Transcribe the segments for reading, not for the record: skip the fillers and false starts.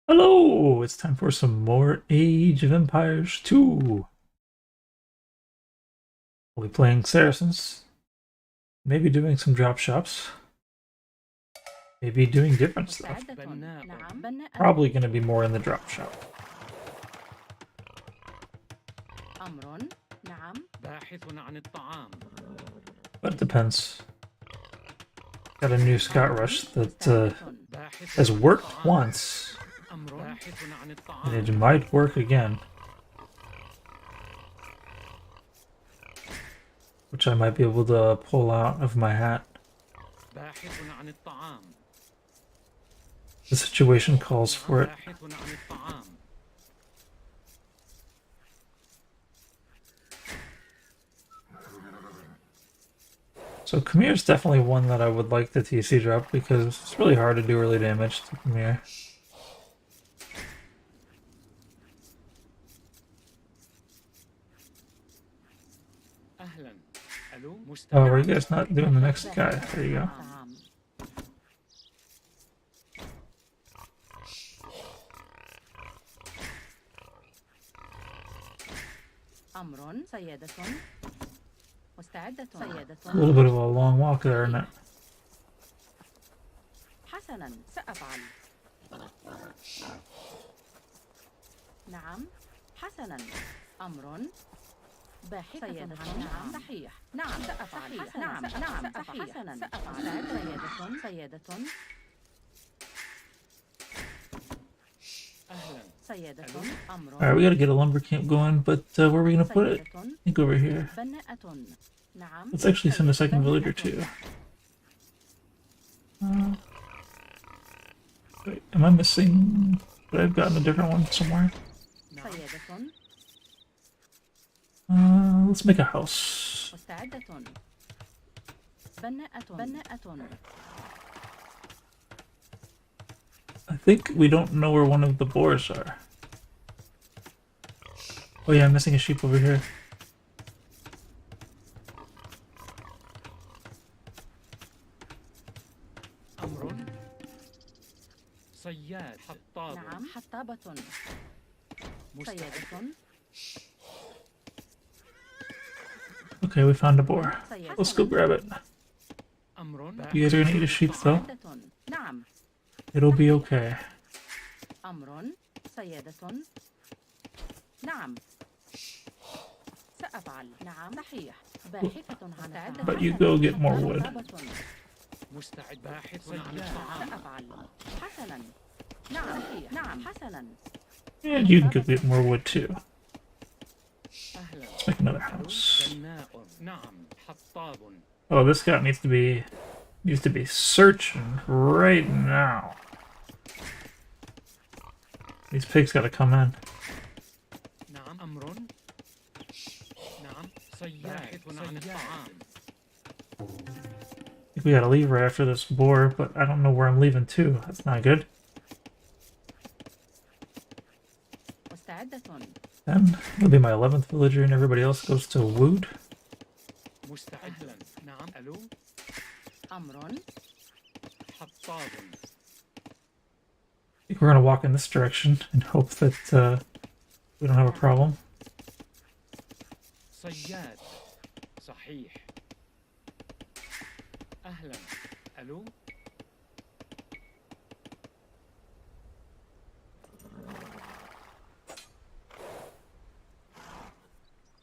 Hello! It's time for some more Age of Empires 2. We'll be playing Saracens, maybe doing some drop shops, maybe doing different stuff. Probably going to be more in the drop shop. But it depends. Got a new Scott Rush that has worked once, and it might work again. Which I might be able to pull out of my hat. The situation calls for it. So Khmer is definitely one that I would like the TC drop because it's really hard to do early damage to Khmer. Oh, are you guys not doing the next guy? There you go. A little bit of a long walk there, isn't it? حسنا سأفعل. نعم حسنا أمر باحثة نعم صحيح نعم سأفعل نعم نعم حسنا سأفعل سيادة Alright, we gotta get a lumber camp going, but where are we gonna put it? I think over here. Let's actually send a second villager too. Wait, am I missing? Would I have gotten a different one somewhere? Let's make a house. I think we don't know where one of the boars are. Oh yeah, I'm missing a sheep over here. نعم حطابة سيادة. Okay, we found a boar. Let's go grab it. You guys are gonna eat a sheep though. نعم It'll be okay. أمر سيادة. نعم سأفعل نعم صحيح باحثة عن But you go get more wood. مستعد باحث سأفعل حسنا نعم نعم حسنا. And you can go get more wood too. Let's make another house. Oh, this guy needs to be searching right now. These pigs gotta come in. I think we gotta leave right after this boar, but I don't know where I'm leaving to. That's not good. Then it'll be my 11th villager and everybody else goes to Wood. I think we're gonna walk in this direction and hope that we don't have a problem. صياد صحيح أهلا ألو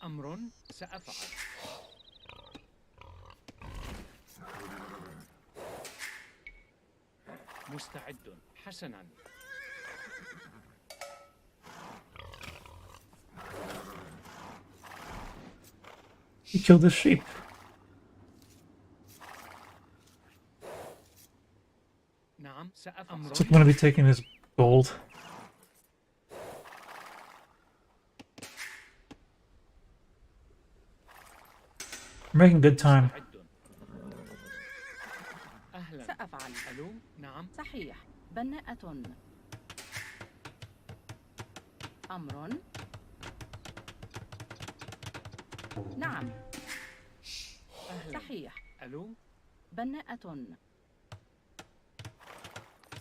أمر سأفعل مستعد حسنا He killed the sheep. نعم سأفعل Looks like I'm gonna be taking his gold. We're making good time. أهلا سأفعل ألو نعم صحيح بناءة. أمر نعم أهلا صحيح ألو بناءة.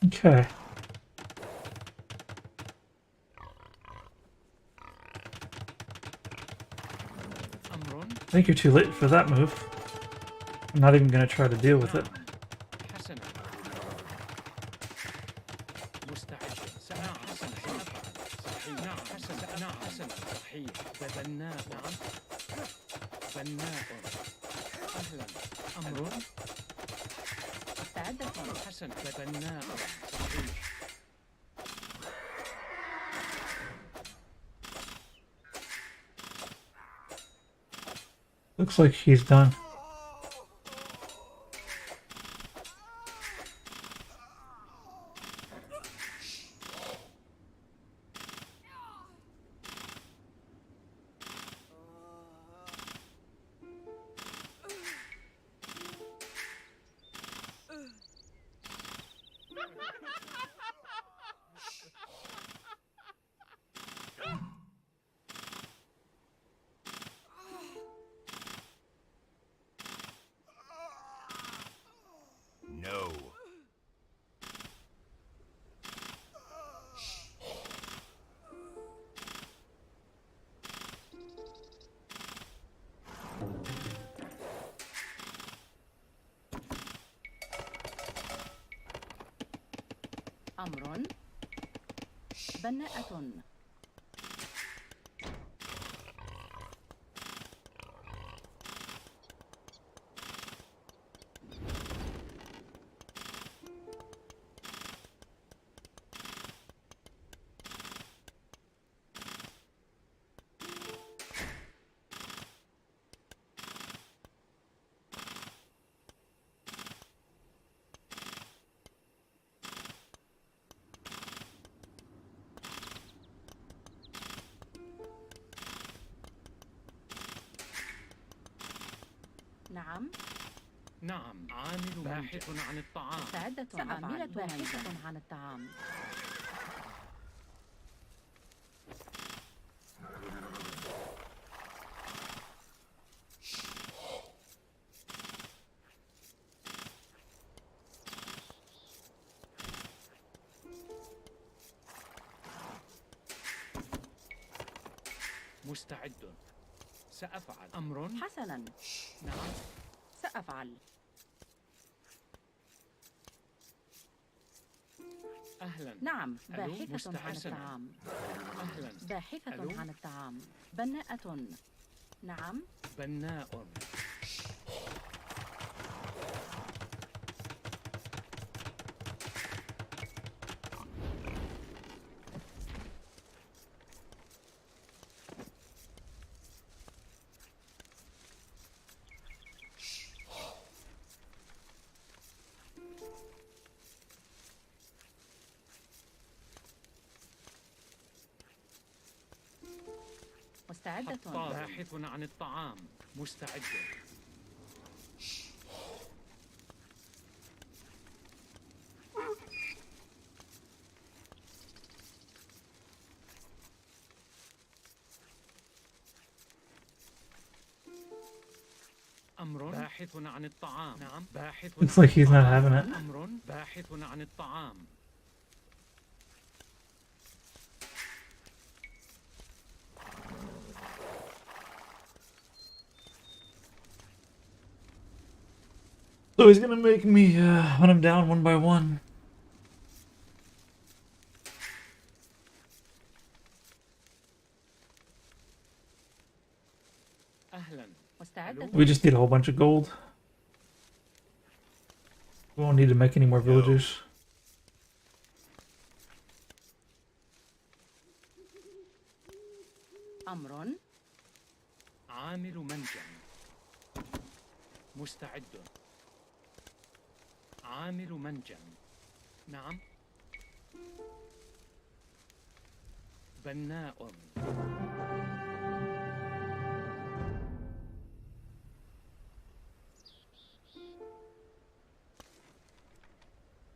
Okay. think you're too late for that move. I'm not even gonna try to deal with it. حسنا. مستعد. نعم حسنا سأفعل. صحيح. نعم حسنا. نعم حسنا. صحيح. بناء. نعم. بناء. أهلا. أمر. مستعدة. حسنا. بناء. صحيح. Looks like he's done. No. أمر. بناءة. نعم. نعم. عامل باحث عن الطعام. مستعدة. عاملة باحثة عن الطعام. مستعد. سأفعل. أمر. حسنا. نعم. سأفعل. أهلا. نعم. ألو. باحثة عن مستحسنا. الطعام. أهلا. باحثة ألو. عن الطعام. بناءة. نعم. بناء. مستعدة. حطاب. باحث عن الطعام. مستعد. أمر. باحث عن الطعام. نعم. باحث Looks عن like he's not الطعام. having it. أمر. باحث عن الطعام. So he's gonna make me hunt him down one by one. أهلا. مستعدة. We just need a whole bunch of gold. We won't need to make any more villagers. أمر. عامل منجم. مستعد. عامل منجم. نعم. بناء.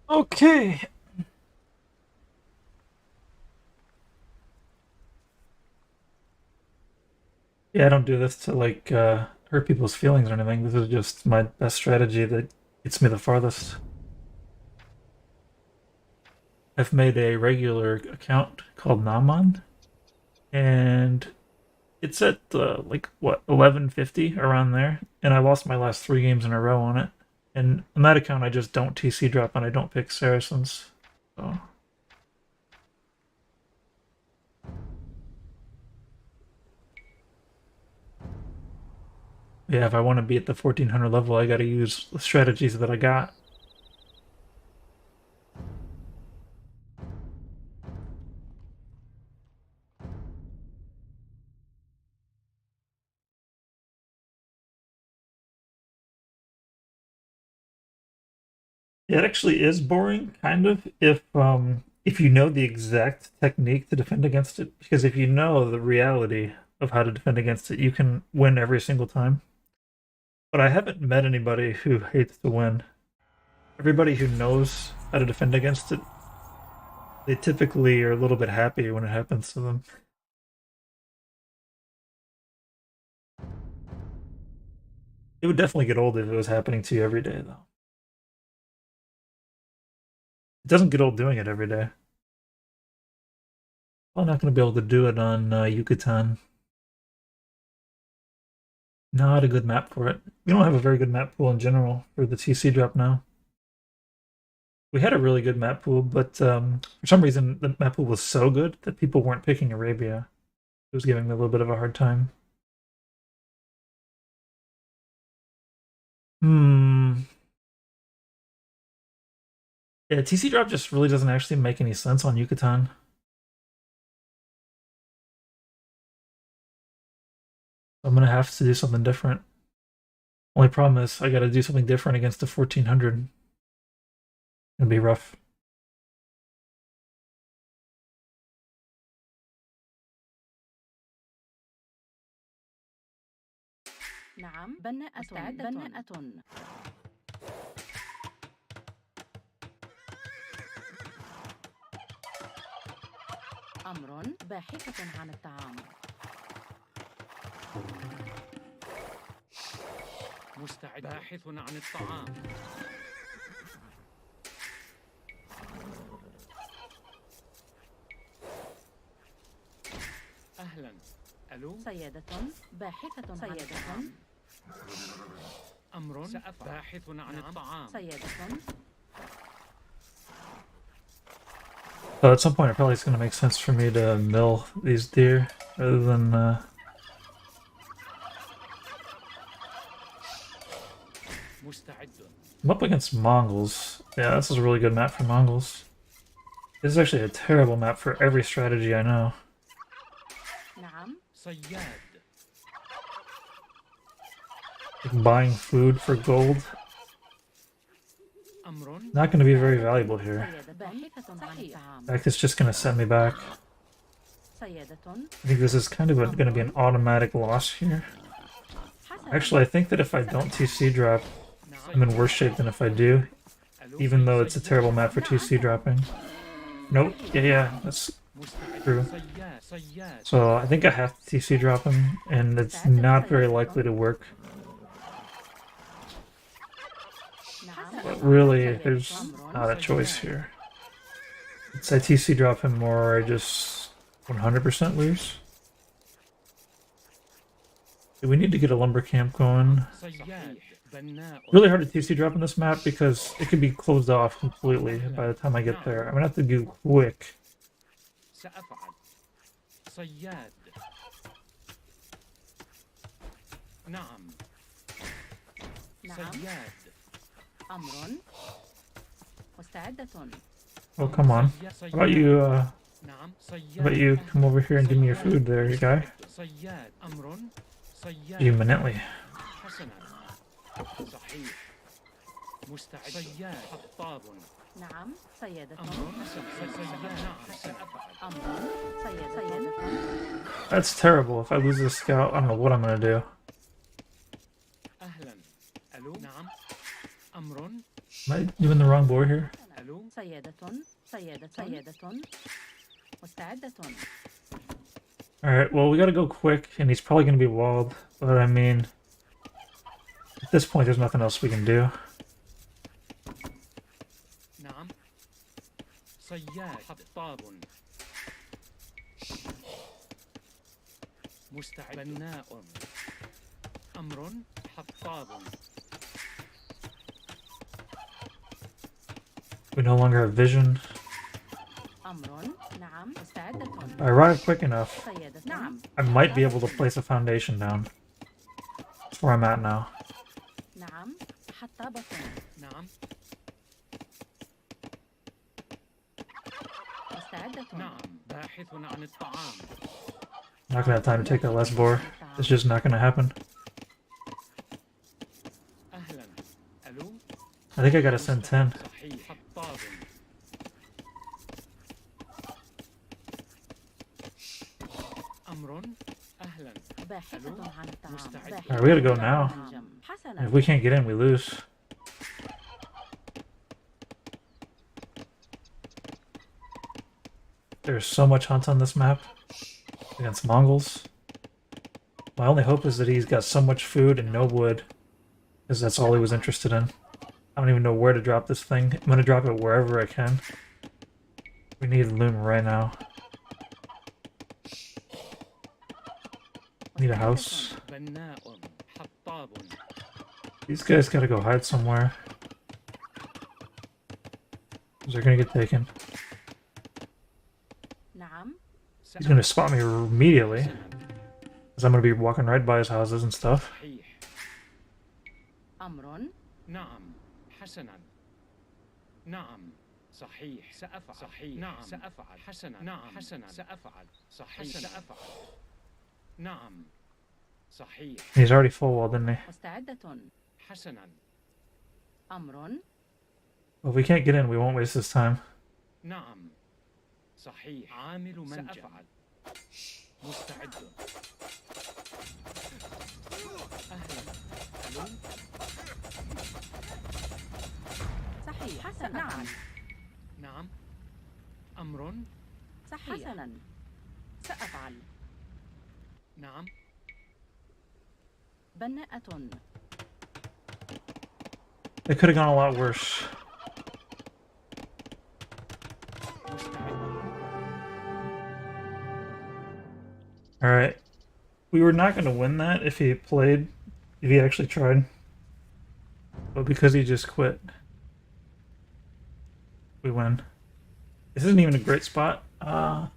Okay. Yeah, I don't do this to like hurt people's feelings or anything. This is just my best strategy that gets me the farthest. I've made a regular account called Naman, and It's at like what 1150 around there, and I lost my last 3 games in a row on it. And on that account, I just don't TC drop and I don't pick Saracens. So yeah, if I want to be at the 1400 level, I got to use the strategies that I got. It actually is boring, kind of, if you know the exact technique to defend against it. Because if you know the reality of how to defend against it, you can win every single time. But I haven't met anybody who hates to win. Everybody who knows how to defend against it, they typically are a little bit happy when it happens to them. It would definitely get old if it was happening to you every day, though. It doesn't get old doing it every day. I'm not going to be able to do it on Yucatan. Not a good map for it. We don't have a very good map pool in general for the TC drop now. We had a really good map pool, but for some reason the map pool was so good that people weren't picking Arabia. It was giving me a little bit of a hard time. Yeah, TC drop just really doesn't actually make any sense on Yucatan. I'm gonna have to do something different. Only problem is I gotta do something different against the 1400. It'll be rough. نعم بناءة. أمر باحثة عن الطعام. مستعد باحث عن الطعام. أهلا. ألو. سيادة باحثة عن الطعام. أمر باحث عن الطعام. سيادة. So at some point, it probably is going to make sense for me to mill these deer rather than. I'm up against Mongols. Yeah, this is a really good map for Mongols. This is actually a terrible map for every strategy I know. Like buying food for gold. Not going to be very valuable here. In fact, it's just going to set me back. I think this is kind of going to be an automatic loss here. Actually, I think that if I don't TC drop, I'm in worse shape than if I do, even though it's a terrible map for TC dropping. Nope. Yeah, that's true. So I think I have to TC drop him, and it's not very likely to work. But really, there's not a choice here. It's I TC drop him or I just 100% lose. We need to get a lumber camp going. Really hard to TC drop in this map because it could be closed off completely by the time I get there. I'm gonna have to do quick. Oh, come on. How about you come over here and give me your food there, you guy? Imminently. That's terrible. If I lose this scout, I don't know what I'm gonna do. Am I doing the wrong board here? Alright, well, we gotta go quick, and he's probably gonna be walled, but I mean, at this point, there's nothing else we can do. مستعد. بناء. أمر حطاب. We no longer have vision. أمر نعم مستعدة. If I arrive quick enough, سيدة نعم I might be able to place a foundation down. That's where I'm at now. نعم حطابة. نعم. مستعدة. نعم. باحث عن الطعام. I'm not gonna have time to take that last boar. It's just not gonna happen. أهلا. ألو. I think I gotta send 10. صحيح. حطاب. أمر. أهلا. باحثة عن الطعام. مستعد. باحثة Alright, we gotta go عن now. الطعام. حسنا. If we can't get in, we lose. There's so much hunt on this map against Mongols. My only hope is that he's got so much food and no wood, because that's all he was interested in. I don't even know where to drop this thing. I'm gonna drop it wherever I can. We need loom right now. Need a house. بناء. حطاب. These guys gotta go hide somewhere. They're gonna get taken. نعم. He's gonna spot me immediately, because I'm gonna be walking right by his houses and stuff. صحيح. أمر نعم. حسنا. نعم. صحيح. سأفعل. صحيح. نعم. سأفعل. حسنا. نعم. حسنا. سأفعل. صحيح. سأفعل. نعم. صحيح. He's already full walled, didn't he? مستعدة. حسنا. أمر Well, if we can't get in, we won't waste this time. نعم. صحيح. عامل منجم. سأفعل. مستعد. أهلا. ألو. صحيح. حسنا. نعم. نعم. أمر. صحيح. حسنا. سأفعل. نعم. بناءة. It could have gone a lot worse. مستعد. Alright. We were not going to win that if he played, if he actually tried. But because he just quit, we win. This isn't even a great spot. I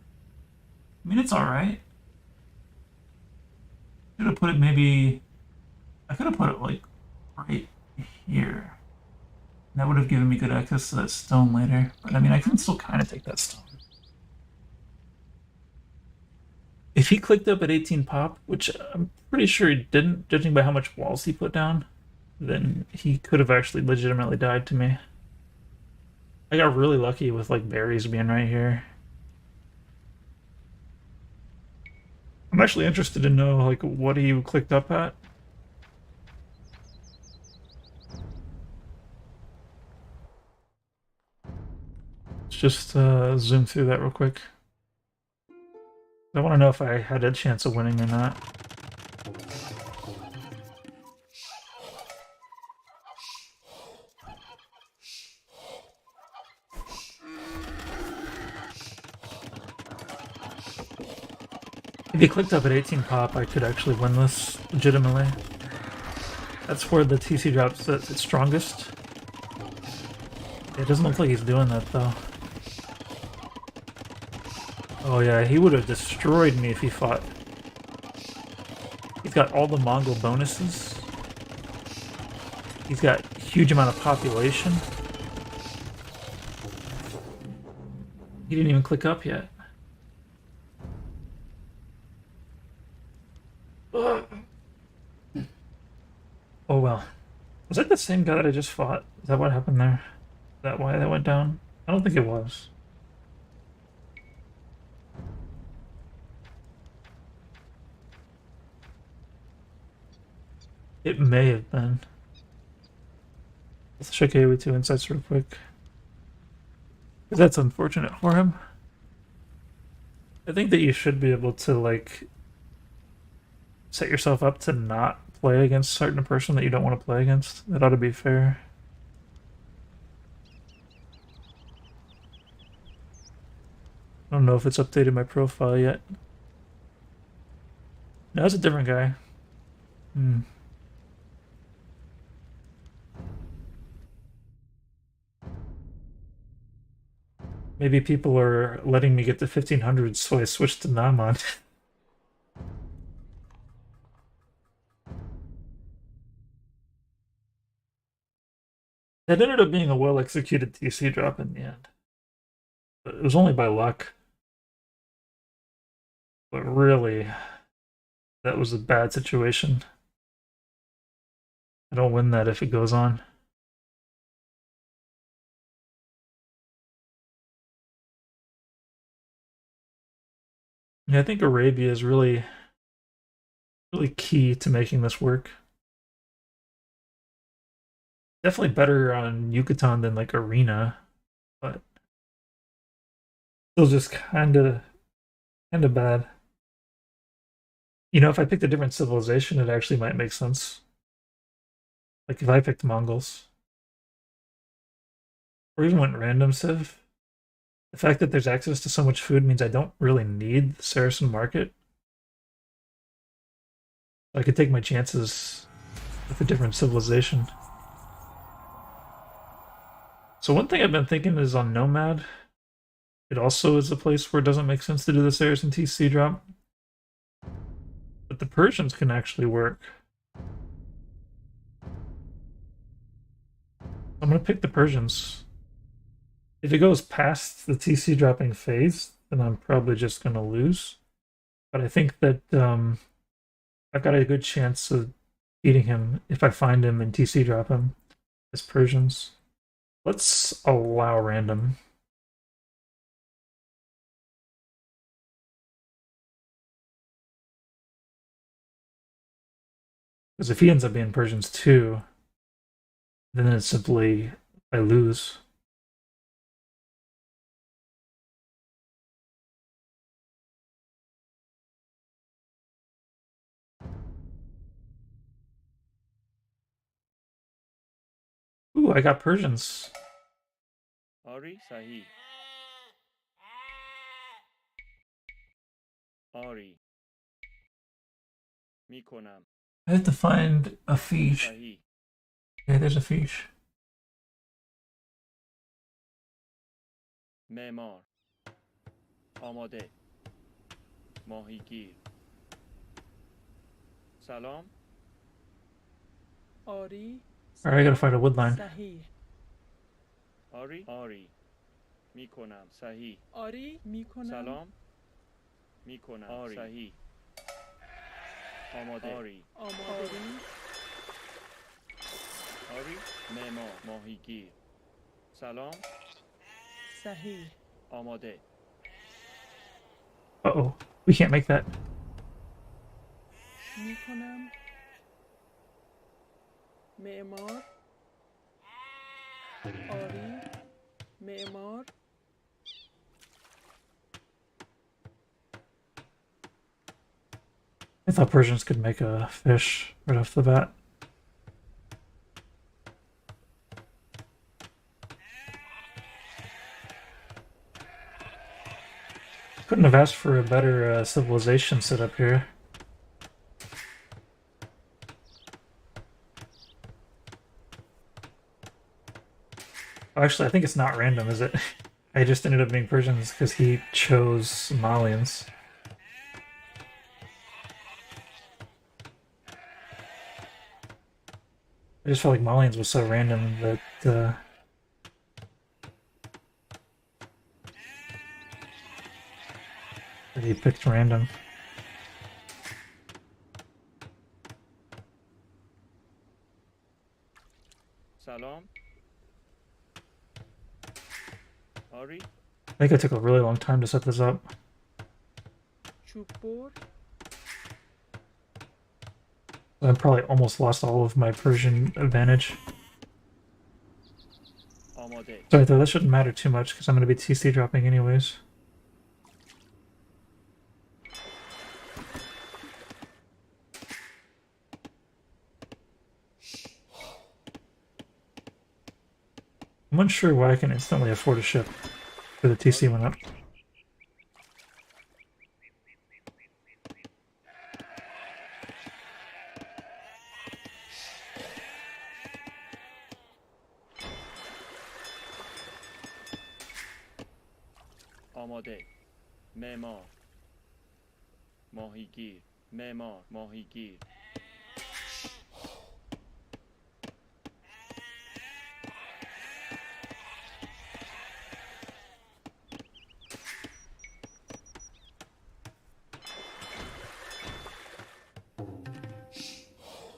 mean, it's alright. Could have put it maybe... I could have put it, like, right here. That would have given me good access to that stone later. But, I mean, I can still kind of take that stone. If he clicked up at 18 pop, which I'm pretty sure he didn't, judging by how much walls he put down, then he could have actually legitimately died to me. I got really lucky with, like, berries being right here. I'm actually interested to know, like, what he clicked up at. Let's just zoom through that real quick. I want to know if I had a chance of winning or not. If he clicked up at 18 pop, I could actually win this legitimately. That's where the TC drops at its strongest. It doesn't look like he's doing that though. Oh yeah, he would have destroyed me if he fought. He's got all the Mongol bonuses. He's got a huge amount of population. He didn't even click up yet. Ugh. Oh well. Was that the same guy that I just fought? Is that what happened there? Is that why that went down? I don't think it was. It may have been. Let's check AOE2 insights real quick. Because that's unfortunate for him. I think that you should be able to, like, set yourself up to not play against a certain person that you don't want to play against. That ought to be fair. I don't know if it's updated my profile yet. No, that's a different guy. Hmm. Maybe people are letting me get to 1500, so I switched to Naman. It ended up being a well-executed TC drop in the end. But it was only by luck. But really, that was a bad situation. I don't win that if it goes on. Yeah, I think Arabia is really key to making this work. Definitely better on Yucatan than like Arena, but still just kinda bad. You know, if I picked a different civilization, it actually might make sense. Like if I picked Mongols. Or even went random civ. The fact that there's access to so much food means I don't really need the Saracen market. I could take my chances with a different civilization. So one thing I've been thinking is on Nomad. It also is a place where it doesn't make sense to do the Saracen TC drop. But the Persians can actually work. I'm gonna pick the Persians. If it goes past the TC dropping phase, then I'm probably just gonna lose. But I think that I've got a good chance of beating him if I find him and TC drop him as Persians. Let's allow random. Because if he ends up being Persians too, then it's simply I lose. Ooh, I got Persians. آری صحیح آری میکنم I have to find a fish. صحیح Yeah, there's a fish. معمار آماده ماهیگیر سلام آری Alright, I gotta find a woodline. صحیح آری آری میکنم صحیح آری میکنم سلام میکنم آری صحیح آماده آری آماده آری معمار ماهیگیر سلام صحیح آماده Uh-oh, we can't make that. میکنم معمار آری معمار I thought Persians could make a fish right off the bat. Couldn't have asked for a better civilization setup here. Oh, actually, I think it's not random, is it? I just ended up being Persians because he chose Somalians. I just felt like Malians was so random that he picked random. سلام آری I think I took a really long time to set this up. چوب بر I probably almost lost all of my Persian advantage. آماده Sorry though, that shouldn't matter too much because I'm going to be TC dropping anyways. I'm unsure why I can instantly afford a ship for the TC went up. آماده. معمار. ماهیگیر. معمار. ماهیگیر.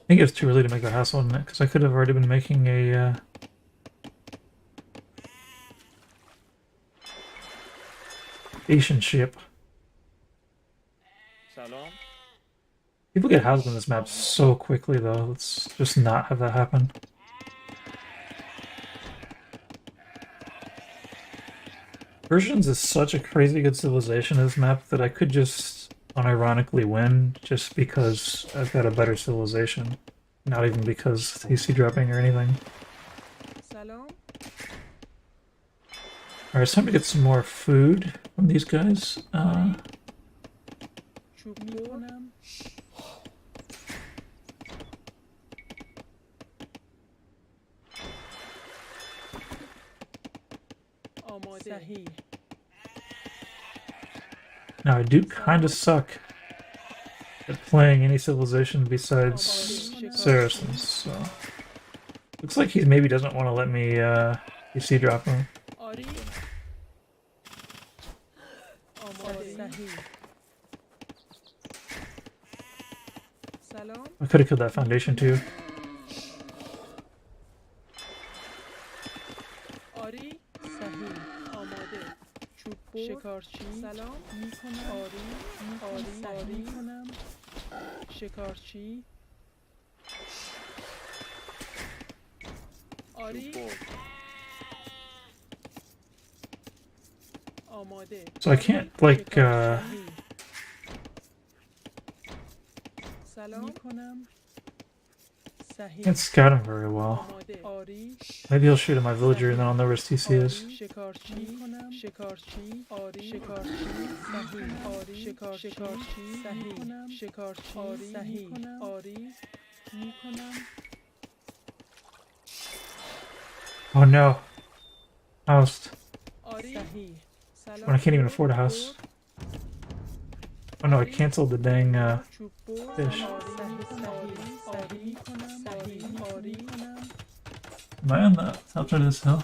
I think it's too early to make a house on it, because I could have already been making a Asian ship. سلام. People get houses on this map so quickly, though. Let's just not have that happen. Persians is such a crazy good civilization in this map that I could just unironically win just because I've got a better civilization. Not even because TC dropping or anything. سلام. Alright, it's time to get some more food from these guys. چوب میکنم. آماده. صحیح. Now I do kind of suck at playing any civilization besides Saracens, so looks like he maybe doesn't want to let me TC drop him. آری. آماده. صحیح. سلام. I could have killed that foundation too. آری. صحیح. آماده. چوب بر. شکارچی. سلام. میکنم. آری. آری. میکنم. شکارچی. آری. چوب. آماده. So I can't like سلام. میکنم. صحیح. can't scout him very well. آماده. آری. Maybe he'll shoot at my villager and then I'll know where his TC is. شکارچی میکنم. شکارچی. آری. شکارچی. صحیح. آری. شکارچی. صحیح. کنم. شکارچی. آری. صحیح. آری. میکنم. Oh no. Housed. آری. صحیح. سلام. When I can't even afford a house. Oh no, I canceled the dang چوب بر. fish. آری. صحیح. آری. کنم. صحیح. آری. کنم. Am I on the top side of this hill?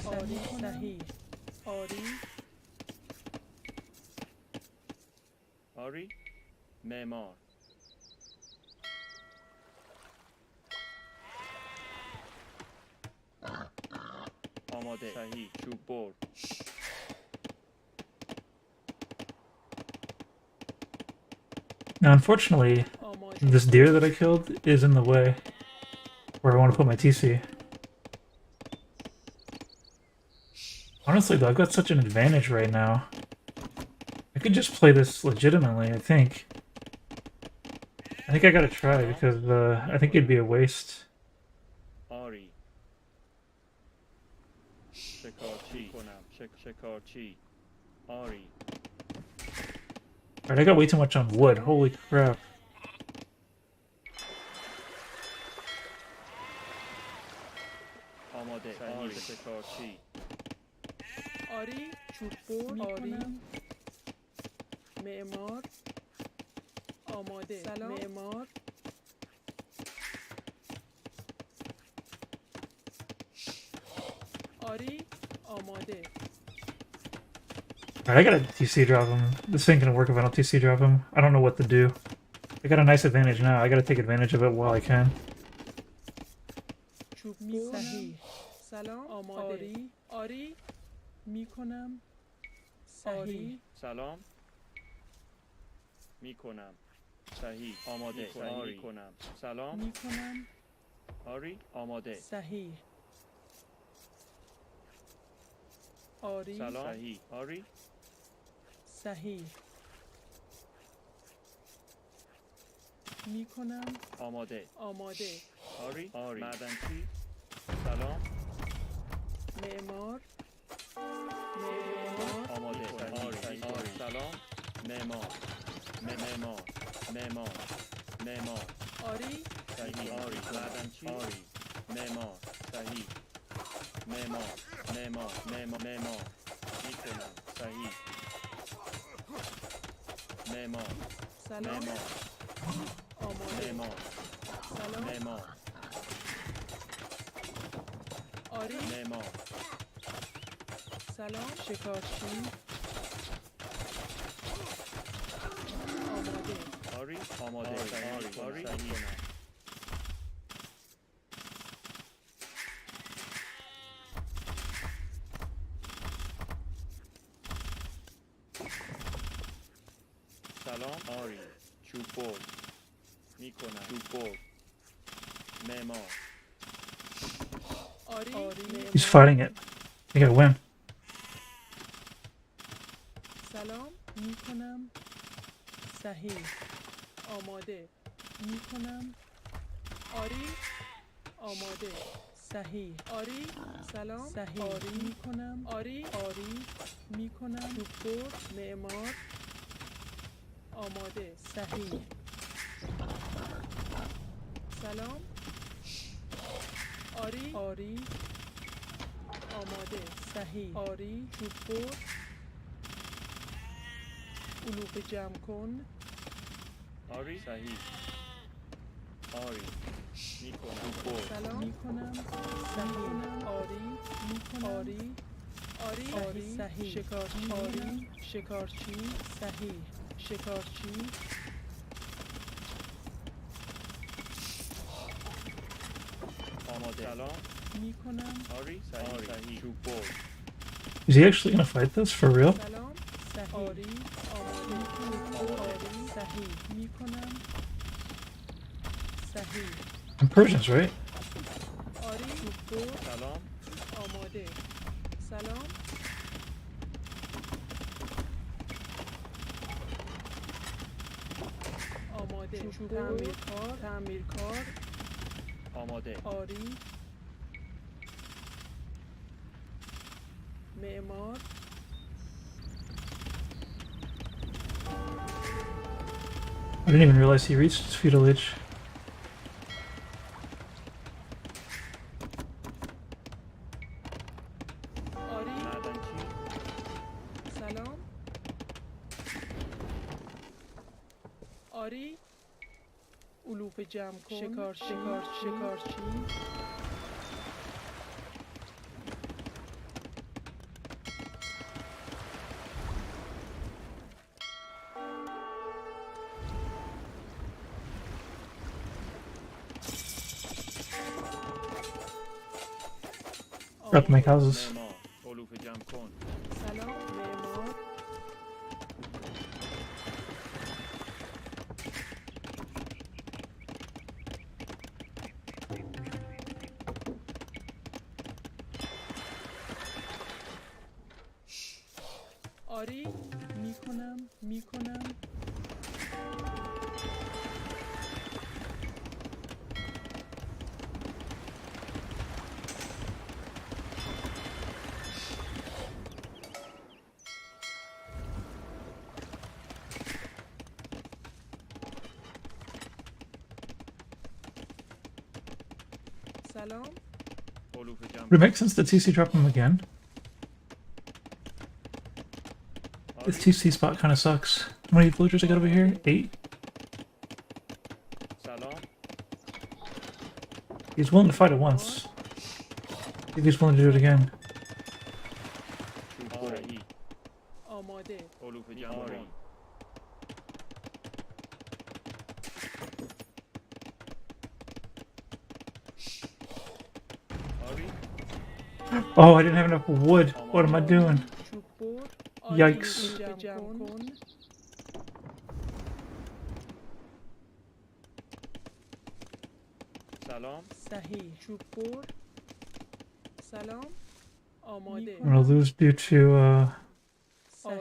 آری. صحیح. آری. آری. معمار. آماده. صحیح. چوب بر. Now, unfortunately, آماده. this deer that I killed is in the way where I want to put my TC. Honestly, though, I've got such an advantage right now. I could just play this legitimately, I think. I think I gotta try because I think it'd be a waste. آری. شکارچی کنم. شکارچی. آری. Alright, I got way too much on wood. Holy crap. آماده. آری. شکارچی. آری. چوب بر. آری. معمار. آماده. سلام. معمار. آری. آماده. Alright, I gotta TC drop him. This ain't gonna work if I don't TC drop him. I don't know what to do. I got a nice advantage now. I gotta take advantage of it while I can. چوب میکنم. صحیح. سلام. آماده. آری. آری. میکنم. صحیح. سلام. میکنم. صحیح. آماده. آری. کنم. سلام. میکنم. آری. آماده. صحیح. آری. سلام. صحیح. آری. صحیح. میکنم. آماده. آماده. آری. آری. معدنچی. سلام. معمار. معمار. آماده. آری. آری. سلام. معمار. معمار. معمار. معمار. آری. صحیح. آری. معدنچی. آری. معمار. صحیح. معمار معمار میکنم صحیح معمار سلام آماده معمار سلام معمار آری معمار سلام شکارچی آماده آری آماده صحیح آری صحیح سلام آری چوب برد میکنم چوب برد معمار آری He's fighting it. They gotta win. سلام میکنم صحیح آماده میکنم آری آماده صحیح آری سلام صحیح آری میکنم آری میکنم چوب معمار آماده صحیح سلام آری آماده صحیح آری چوب علوف جمع کن آری صحیح آری میکنم چوب برد سلام میکنم صحیح آری صحیح شکارچی صحیح شکارچی آماده سلام میکنم آری صحیح چوب برد Is he actually gonna fight this for real? سلام صحیح آماده صحیح میکنم صحیح I'm Persians, right? آری چوب سلام آماده سلام آماده تعمیرکار آماده آری معمار I didn't even realize he reached his feudal age. آری معدنچی سلام آری علوف جمع کن شکارچی About to make houses. معمار علوف جمع کن سلام معمار آری میکنم سلام علوف جمع Would it make sense to TC drop him again? This TC spot kind of sucks. How many villagers I got over here? 8? سلام He's willing to fight it once. See if he's willing to do it again. چوب برد آماده علوف جمع کن آری Oh, I didn't have enough wood. What am I doing? چوب برد Yikes. جمع کن سلام صحیح چوب برد سلام آماده I'm gonna lose due to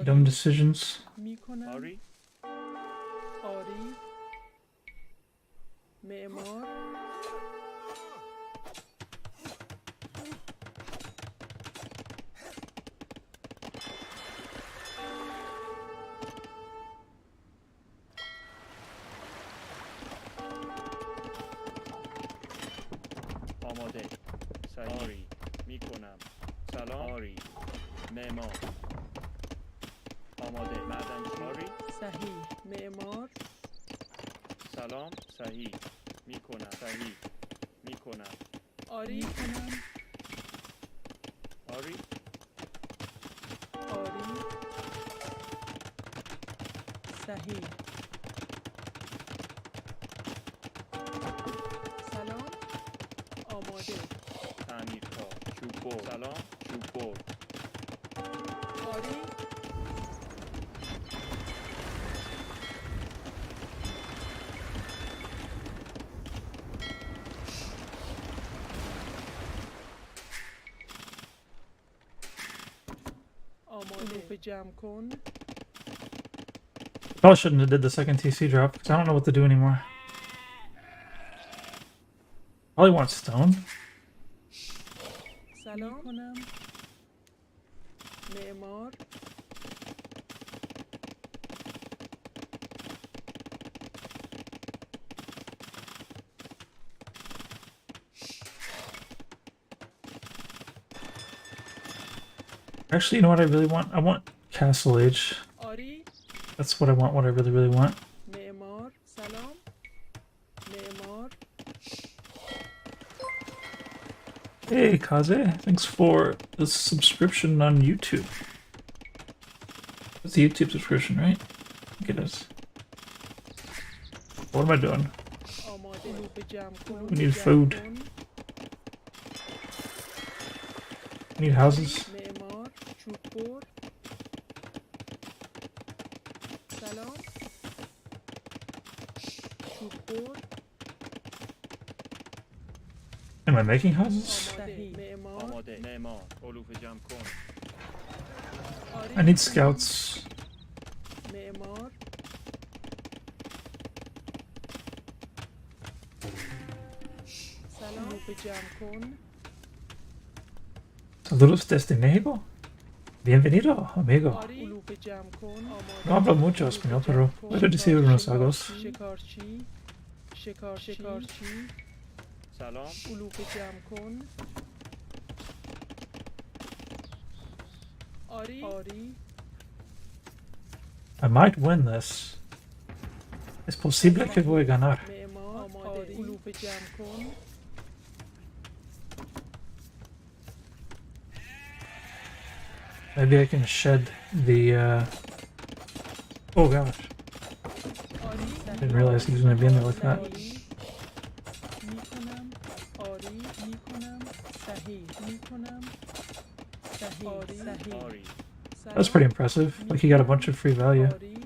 dumb decisions. میکنم آری معمار آماده صحیح آری میکنم سلام آری معمار آماده معدنچی آری صحیح معمار سلام صحیح میکنم صحیح میکنم آری کنم آری آری صحیح سلام آماده تعمیرکار چوب بر سلام چوب بر آری آماده جمع کن Probably shouldn't have did the second TC drop because I don't know what to do anymore. Probably want stone. سلام کنم معمار Actually, you know what I really want? I want Castle Age. آری That's what I want. What I really, really want. معمار سلام معمار Hey, Kaze. Thanks for the subscription on YouTube. It's a YouTube subscription, right? I think it is. What am I doing? آماده علوف جمع کن We need food. We need houses. معمار چوب بر سلام چوب بر Am I making houses? صحیح معمار آماده معمار علوف جمع کن آری I need scouts. معمار سلام علوف جمع کن Saludos desde México. Bienvenido, amigo. آری علوف جمع کن No hablo mucho español, pero puedo decir unos algo. شکارچی شکارچی سلام علوف جمع کن آری I might win this. Es posible que voy a ganar. معمار آماده علوف جمع کن Maybe I can shed the, Oh gosh, آری didn't realize he was gonna be in there like that. میکنم آری میکنم صحیح میکنم صحیح صحیح آری That was pretty impressive. Like he got a bunch of free value. آری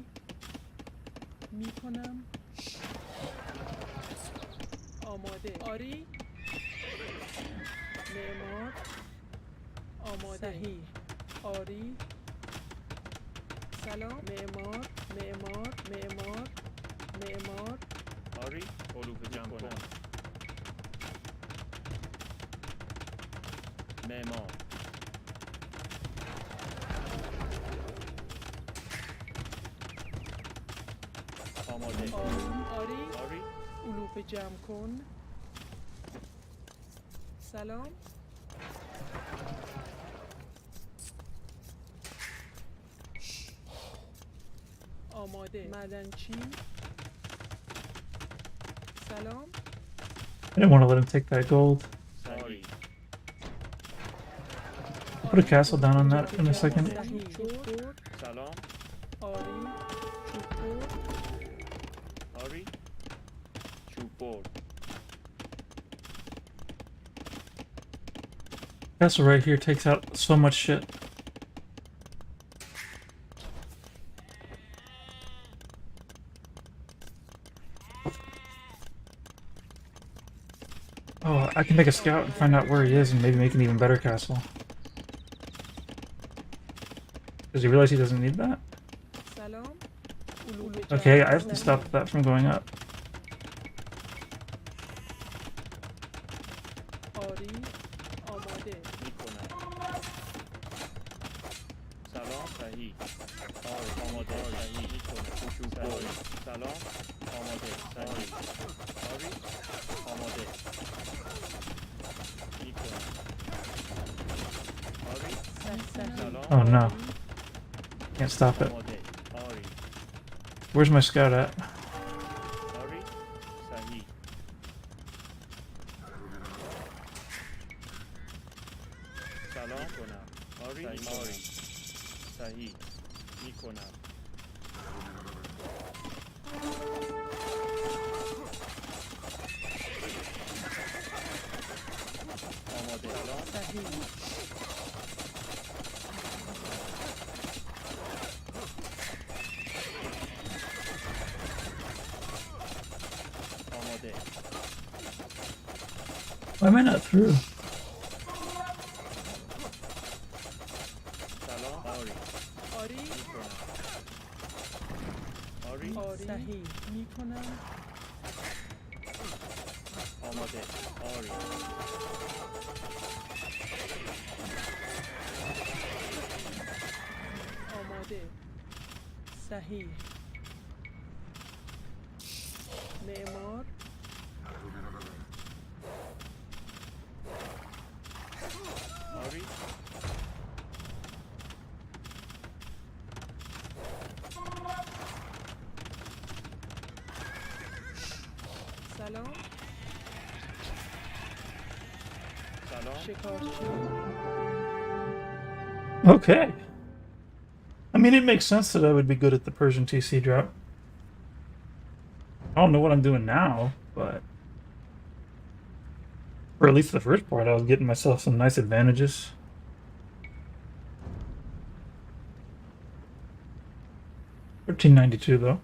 میکنم آماده آری معمار آماده صحیح آری سلام معمار آری علوف جمع کن معمار آماده آری آری علوف جمع کن سلام آماده معدنچی سلام I didn't want to let him take that gold. آری I'll put a castle down on that in a second. سلام آری چوب آری چوب بر Castle right here takes out so much shit. Oh, I can make a scout and find out where he is and maybe make an even better castle. Does he realize he doesn't need that? سلام Okay, I have to stop that from going up. آری آماده میکنم سلام صحیح آری آماده صحیح میکنم چوب بر سلام آماده صحیح آری آماده میکنم Oh no. Can't stop it. آماده آری Where's my scout at? آری صحیح سلام کنم آری آری صحیح میکنم آماده سلام صحیح آماده Why am I not through? سلام آری آری میکنم آری آری صحیح میکنم آماده آری آماده صحیح معمار آری سلام سلام شکارچی Okay. I mean, it makes sense that I would be good at the Persian TC drop. I don't know what I'm doing now, but... Or at least the first part, I was getting myself some nice advantages. $13.92 though.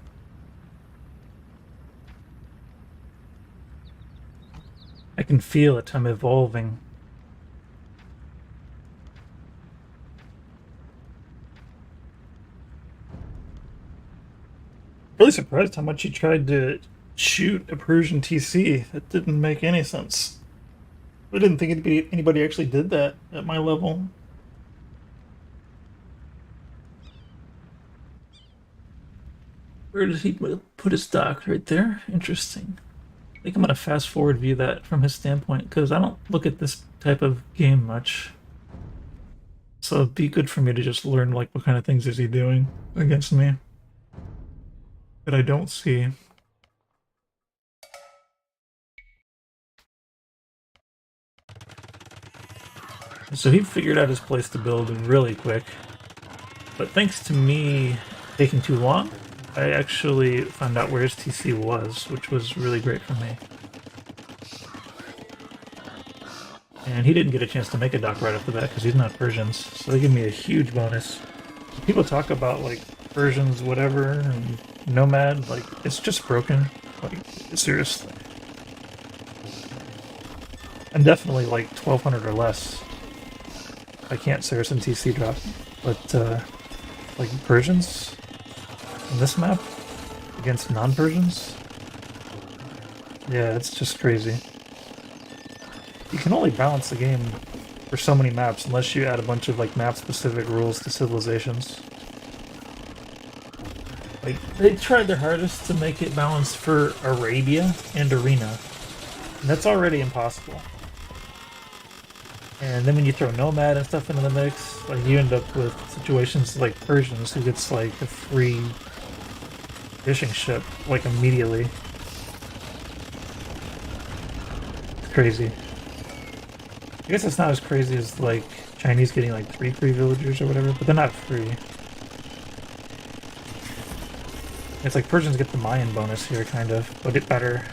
I can feel it. I'm evolving. Really surprised how much he tried to shoot a Persian TC. That didn't make any sense. I didn't think anybody actually did that at my level. Where does he put his dock? Right there? Interesting. I think I'm going to fast forward view that from his standpoint, because I don't look at this type of game much. So it'd be good for me to just learn like what kind of things is he doing against me that I don't see. So he figured out his place to build really quick. But thanks to me taking too long, I actually found out where his TC was, which was really great for me. And he didn't get a chance to make a dock right off the bat because he's not Persians, so they give me a huge bonus. People talk about like Persians, whatever, and Nomad, like it's just broken. Like seriously, I'm definitely like 1200 or less. I can't Saracen TC drop, but like Persians in this map against non-Persians, yeah, it's just crazy. You can only balance the game for so many maps unless you add a bunch of like map-specific rules to civilizations. Like they tried their hardest to make it balanced for Arabia and Arena, and that's already impossible. And then when you throw Nomad and stuff into the mix, like you end up with situations like Persians who gets like a free fishing ship like immediately. It's crazy. I guess it's not as crazy as like Chinese getting like 3 free villagers or whatever, but they're not free. It's like Persians get the Mayan bonus here, kind of, but it better.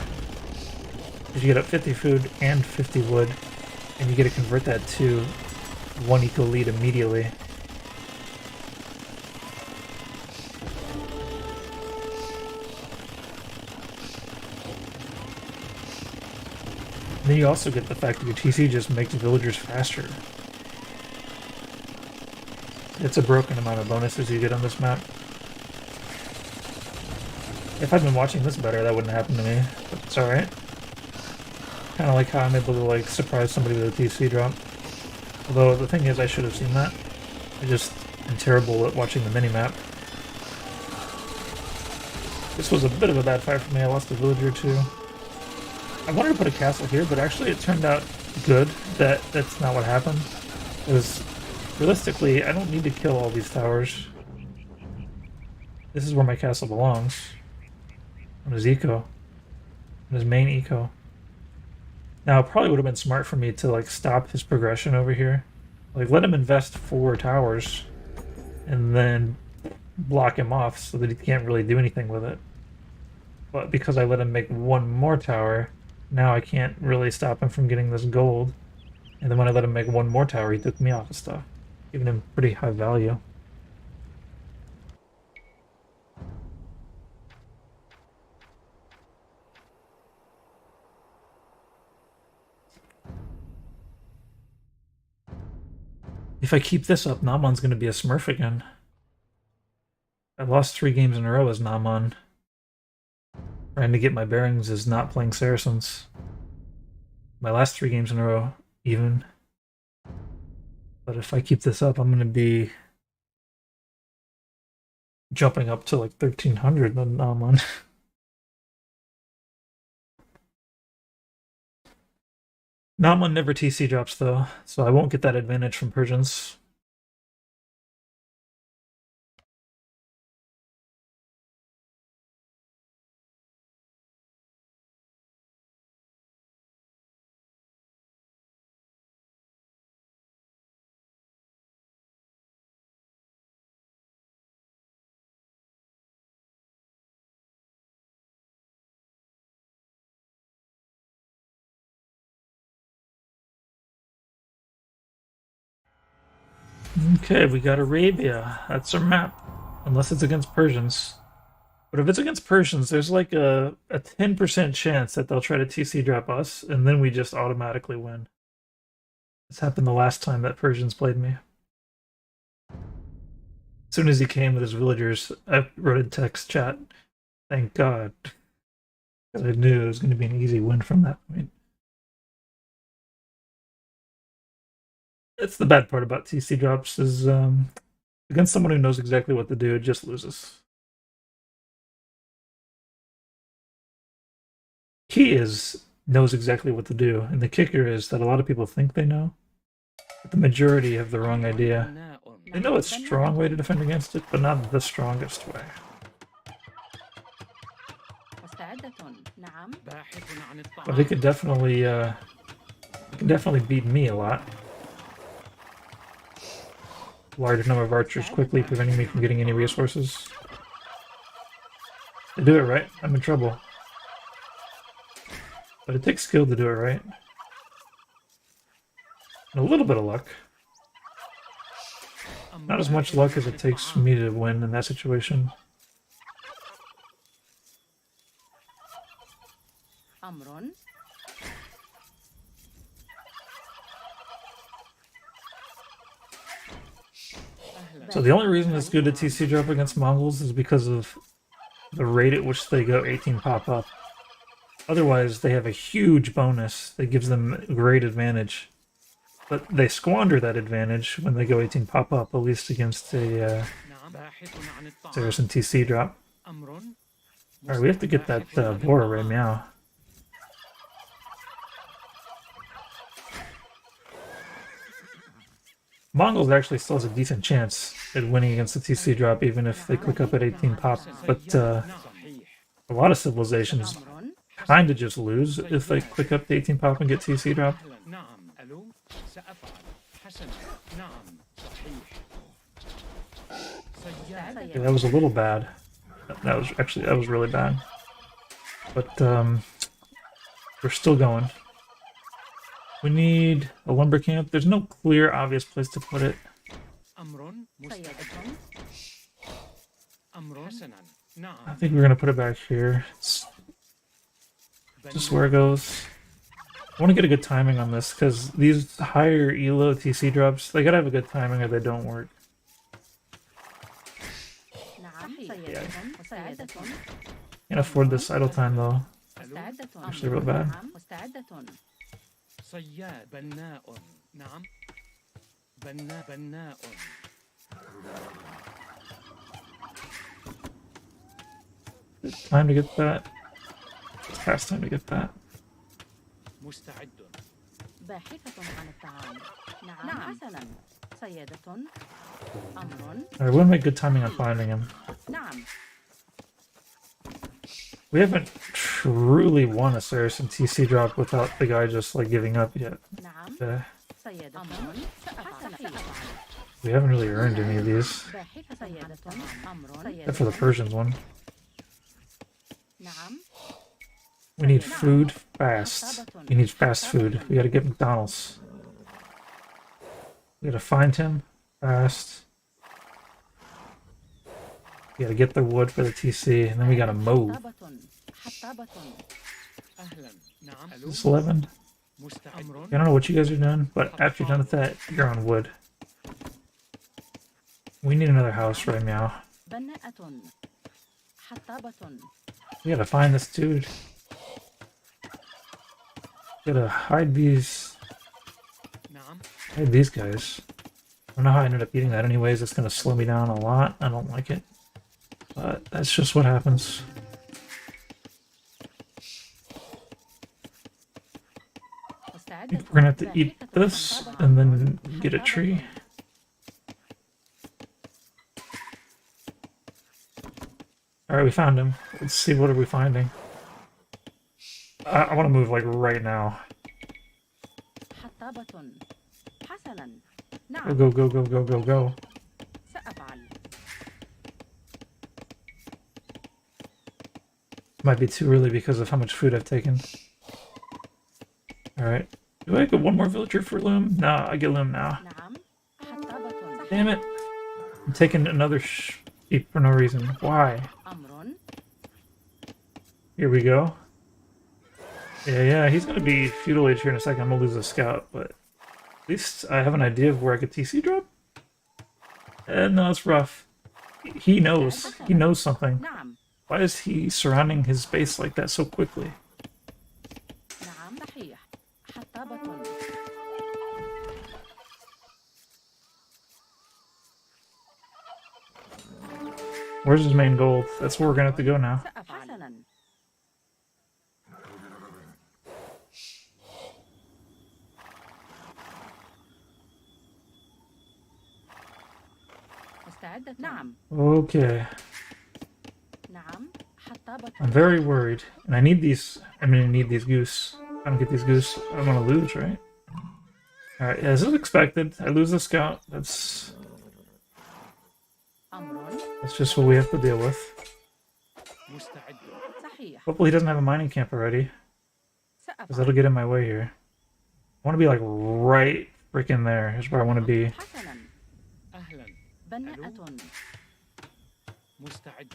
Because you get up 50 food and 50 wood, and you get to convert that to 1 eco lead immediately. And then you also get the fact that your TC just makes villagers faster. It's a broken amount of bonuses you get on this map. If I'd been watching this better, that wouldn't happen to me, but it's alright. Kind of like how I'm able to like surprise somebody with a TC drop. Although the thing is, I should have seen that. I just am terrible at watching the minimap. This was a bit of a bad fight for me. I lost a villager too. I wanted to put a castle here, but actually it turned out good that that's not what happened. Because Realistically, I don't need to kill all these towers. This is where my castle belongs. On his eco. On his main eco. Now, it probably would have been smart for me to, like, stop his progression over here. Like, let him invest 4 towers. And then block him off so that he can't really do anything with it. But because I let him make 1 more tower, now I can't really stop him from getting this gold. And then when I let him make 1 more tower, he took me off of stuff. Giving him pretty high value. If I keep this up, Namon's going to be a smurf again. I lost 3 games in a row as Namon. Trying to get my bearings is not playing Saracens. My last 3 games in a row, even. But if I keep this up, I'm going to be jumping up to like 1300 on Namon. Namon never TC drops though, so I won't get that advantage from Persians. Okay, we got Arabia. That's our map. Unless it's against Persians. But if it's against Persians, there's like a 10% chance that they'll try to TC drop us, and then we just automatically win. This happened the last time that Persians played me. As soon as he came with his villagers, I wrote in text chat, thank God. Because I knew it was going to be an easy win from that point. That's the bad part about TC drops is against someone who knows exactly what to do, it just loses. Key is knows exactly what to do, and the kicker is that a lot of people think they know, but the majority have the wrong idea. They know a strong way to defend against it, but not the strongest way. But they could definitely beat me a lot. Large number of archers quickly preventing me from getting any resources. They do it right, I'm in trouble. But it takes skill to do it right. And a little bit of luck. Not as much luck as it takes me to win in that situation. So the only reason it's good to TC drop against Mongols is because of the rate at which they go 18 pop up. Otherwise, they have a huge bonus that gives them a great advantage. But they squander that advantage when they go 18 pop up, at least against a Saracen TC drop. Alright, we have to get that Bora Ray Meow. Mongols actually still has a decent chance at winning against the TC drop, even if they click up at 18 pop. But a lot of civilizations kind of just lose if they click up to 18 pop and get TC drop. Yeah, that was a little bad. That was really bad. But we're still going. We need a lumber camp. There's no clear, obvious place to put it. I think we're gonna put it back here. It's just where it goes. I want to get a good timing on this because these higher ELO TC drops, they gotta have a good timing or they don't work. Yeah. Can't afford this idle time though. Actually real bad. It's time to get that. It's past time to get that. باحثة عن الطعام. نعم حسنا سيادة. أمر. Alright, we'll make good timing on finding him. نعم. We haven't truly won a Saracen TC drop without the guy just like giving up yet. نعم. Uh, سيادة. أمر. سأفعل. we haven't really earned any of these, باحثة سيادة. أمر. except for the Persians one. نعم. We need food fast. We need fast food. We gotta get McDonald's. We gotta find him fast. We gotta get the wood for the TC, and then we gotta mow. حطابة. أهلا. نعم. Is this 11? مستعد. I don't know what you guys are doing, but after you're done with that, you're on wood. We need another house right now. بناءة. حطابة. We gotta find this dude. Gotta hide these نعم. guys. I don't know how I ended up eating that anyways. It's gonna slow me down a lot. I don't like it. But that's just what happens. I think we're gonna have to eat this and then get a tree. Alright, we found him. Let's see, what are we finding? I want to move like right now. حطابة. حسنا. Go, نعم. go, go, go, go, go, go. سأفعل. Might be too early because of how much food I've taken. Alright. Do I get one more villager for Loom? No, I get Loom now. نعم. حطابة. Damn it. I'm taking another sheep for no reason. Why? أمر. Here we go. Yeah, he's gonna be feudal age here in a second. I'm gonna lose a scout, but at least I have an idea of where I could TC drop. No, it's rough. He knows. He knows something. نعم. Why is he surrounding his base like that so quickly? نعم. صحيح. حطابة. Where's his main gold? That's where we're gonna have to go now. سأفعل. حسنا. مستعدة. نعم. Okay. نعم. حطابة. I'm very worried. And I need these. I'm gonna need these goose. If I don't get these goose, I'm gonna lose, right? Alright, yeah, this is expected. I lose the scout. That's أمر. just what we have to deal with. مستعد. صحيح. Hopefully he doesn't have a mining camp already, because that'll سأفعل. get in my way here. I want to be like right freaking there. Is where I want to be. حسنا. أهلا. بناءة. مستعد.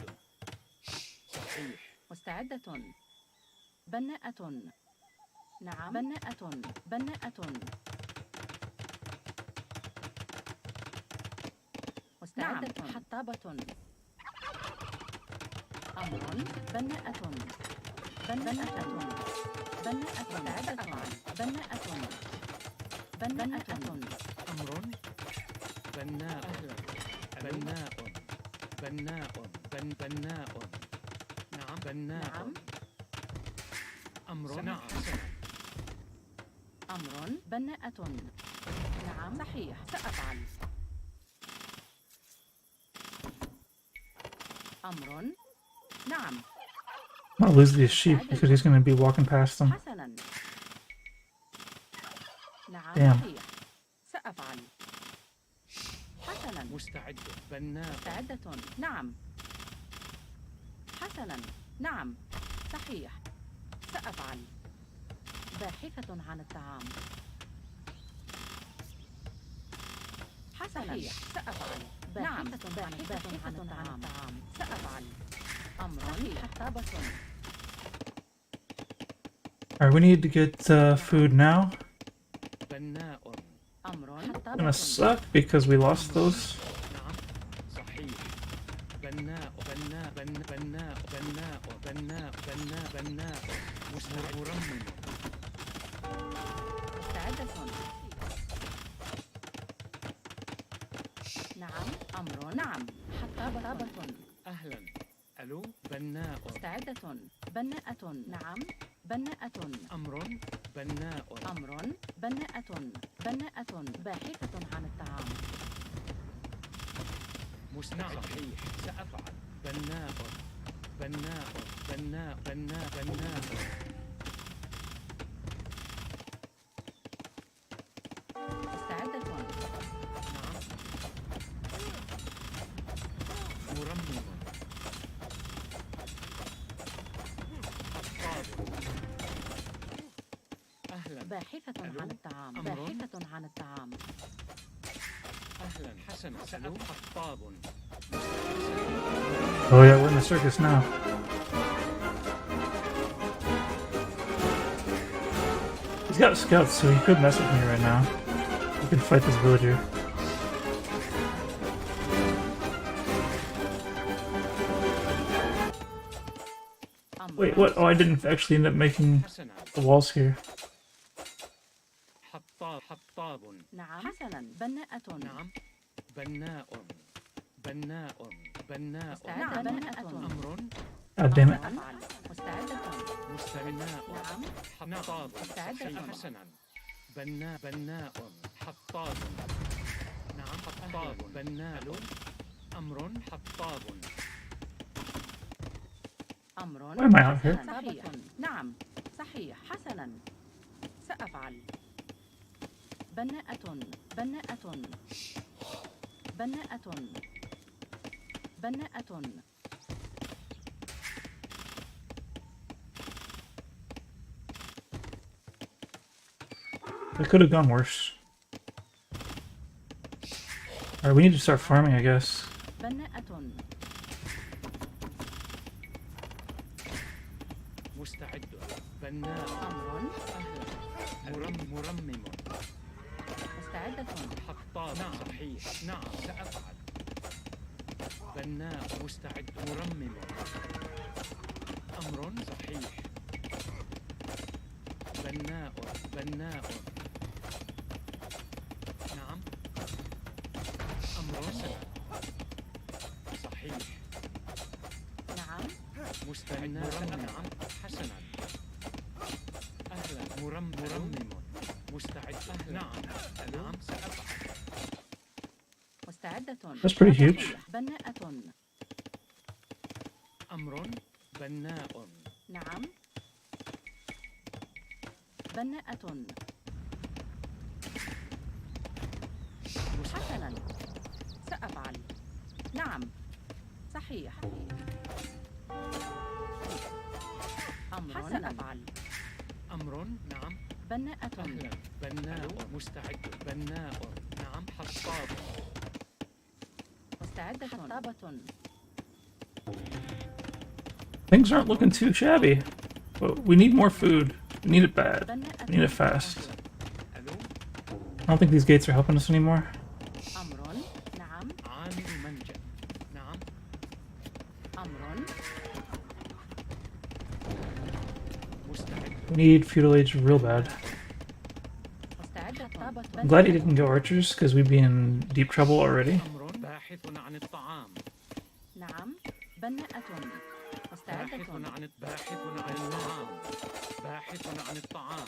صحيح. مستعدة. بناءة. نعم. بناءة. بناءة. مستعدة. نعم. حطابة. أمر. بناءة. بناءة. بناءة. سأفعل. بناءة. بناءة. أمر. بناء. بناء. بناء. بناء. نعم. بناء. نعم. أمر. نعم. أمر. بناءة. نعم. صحيح. سأفعل. أمر. نعم. I'm gonna lose these sheep because he's gonna be walking past them. حسنا. نعم. Damn. صحيح. سأفعل. حسنا. مستعد. بناء. مستعدة. نعم. حسنا. نعم. صحيح. سأفعل. باحثة عن الطعام. حسنا. صحيح. سأفعل. باحثة عن الطعام. سأفعل. أمر. حطابة. Alright, we need to get food now. بناء. أمر. It's gonna suck because we lost those. نعم. صحيح. بناء. بناء. بناء. بناء. بناء. بناء. بناء. بناء. مستعد. مرمم. مستعدة. نعم. أمر. نعم. حطابة. أهلا. ألو. بناء. مستعدة. بناءة. نعم. بناءة. أمر. بناء. أمر. بناءة. بناءة. باحثة عن الطعام. صحيح سأفعل. بناء بناء بناء بناء بناء. مستعدة. نعم. مرمم. حطاب. أهلا. باحثة عن الطعام. أمر؟ باحثة عن الطعام. أهلا حسنا. حطاب. Oh yeah, we're in the circus now. He's got scouts, so he could mess with me right now. We could fight this villager. Wait, what? Oh, I didn't actually end up making حسنا. the walls here. حطاب. نعم. حسنا. بناءة. نعم. بناء بناء بناء. مستعدة. بناءة. أمر. God damn it. أفعل. مستعدة. بناء. نعم. حطاب. مستعدة. حسنا. بناء حطاب. نعم. حطاب. بناء. أمر. حطاب. أمر. Why am I out here? صحيح. نعم. صحيح. حسنا. سأفعل. بناءة. بناءة. بناءة. بناءة. It could have gone worse. Alright, we need to start farming, I guess. بناءة. مستعد. بناء. أمر. أهلا. مرمم. مستعدة. حطاب. نعم. صحيح. نعم. سأفعل. بناء. مستعد. مرمم. أمر. صحيح. بناء. بناء. نعم. أمر. صحيح. نعم. مستعد. نعم. حسنا. أهلا. مرمم. مستعد. نعم. نعم. سأفعل. مستعدة. That's pretty huge. بناءة. أمر. بناء. نعم. بناءة. حسنا. سأفعل. نعم. صحيح. أمر. سأفعل. أمر. نعم. بناءة. أهلا. بناء. مستعد. بناء. نعم. حطاب. مستعدة. حطابة. Things aren't looking too shabby. But we need more food. We need it bad. بناءة. We need it fast. ألو. I don't think these gates are helping us anymore. أمر. نعم. عامل منجا. نعم. أمر. مستعد. We need feudal age real bad. مستعدة. حطابة. I'm glad he didn't go archers, because we'd be in deep trouble already. أمر. باحث عن الطعام. نعم. بناءة. مستعدة. باحث عن الطعام. باحث عن الطعام.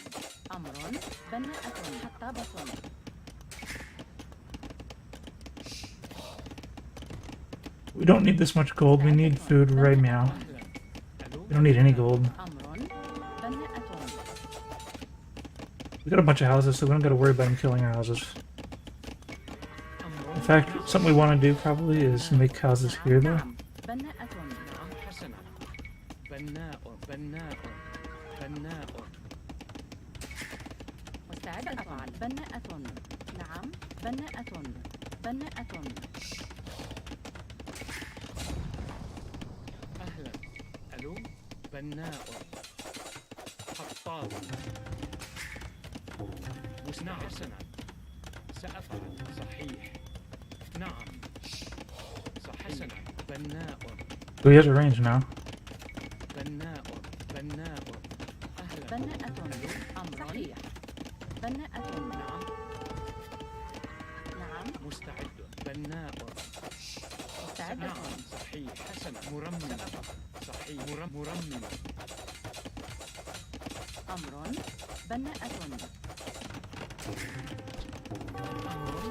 أمر. بناءة. حطابة. We don't need this much gold, we need food right now. أهلا. ألو. We don't need any gold. أمر. بناءة. We got a bunch of houses, so we don't gotta worry about him killing our houses. أمر. In fact, something we want to do probably is make houses here though. نعم. بناءة. نعم. حسنا. بناء. بناء. بناء. مستعدة. أفعل. بناءة. نعم. بناءة. بناءة. أهلا. ألو. بناء. حطاب. نعم. حسنا. سأفعل. صحيح. نعم. حسنا. بناء. So he has a range now. بناء. بناء. أهلا. بناءة. أمر. صحيح. بناءة. نعم. نعم. مستعد. بناء. مستعدة. نعم. صحيح. حسنا. مرمم. صحيح. مرمم. أمر. بناءة. أمر.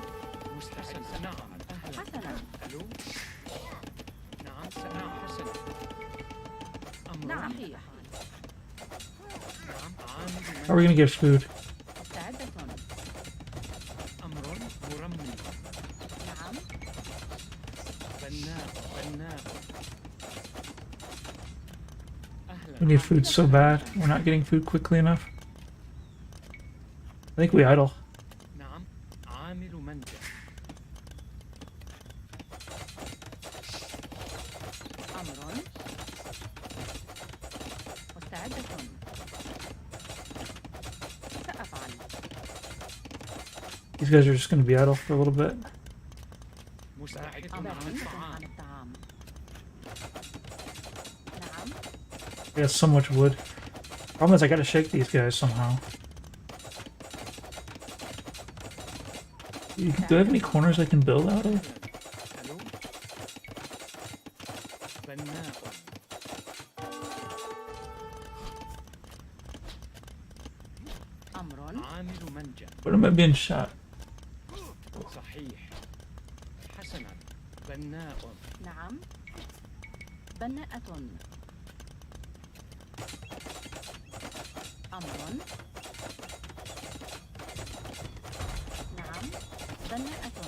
مستعد. نعم. أهلا. حسنا. ألو نعم نعم حسنا أمر نعم نعم عامل How are we gonna get food? مستعدة. أمر مرمي نعم بناء بناء أهلا We need food so bad. We're not getting food quickly enough. I think we idle. نعم عامل منجح أمر مستعدة. سأفعل. These guys are just gonna be idle for a little bit. مساعد أمر عن الطعام عن الطعام. نعم I got so much wood. Problem is I gotta shake these guys somehow. Do I have any corners I can build out of? ألو بناء أمر عامل منجح Where am I being shot? صحيح حسنا بناء نعم بناءة. أمر نعم بناءة.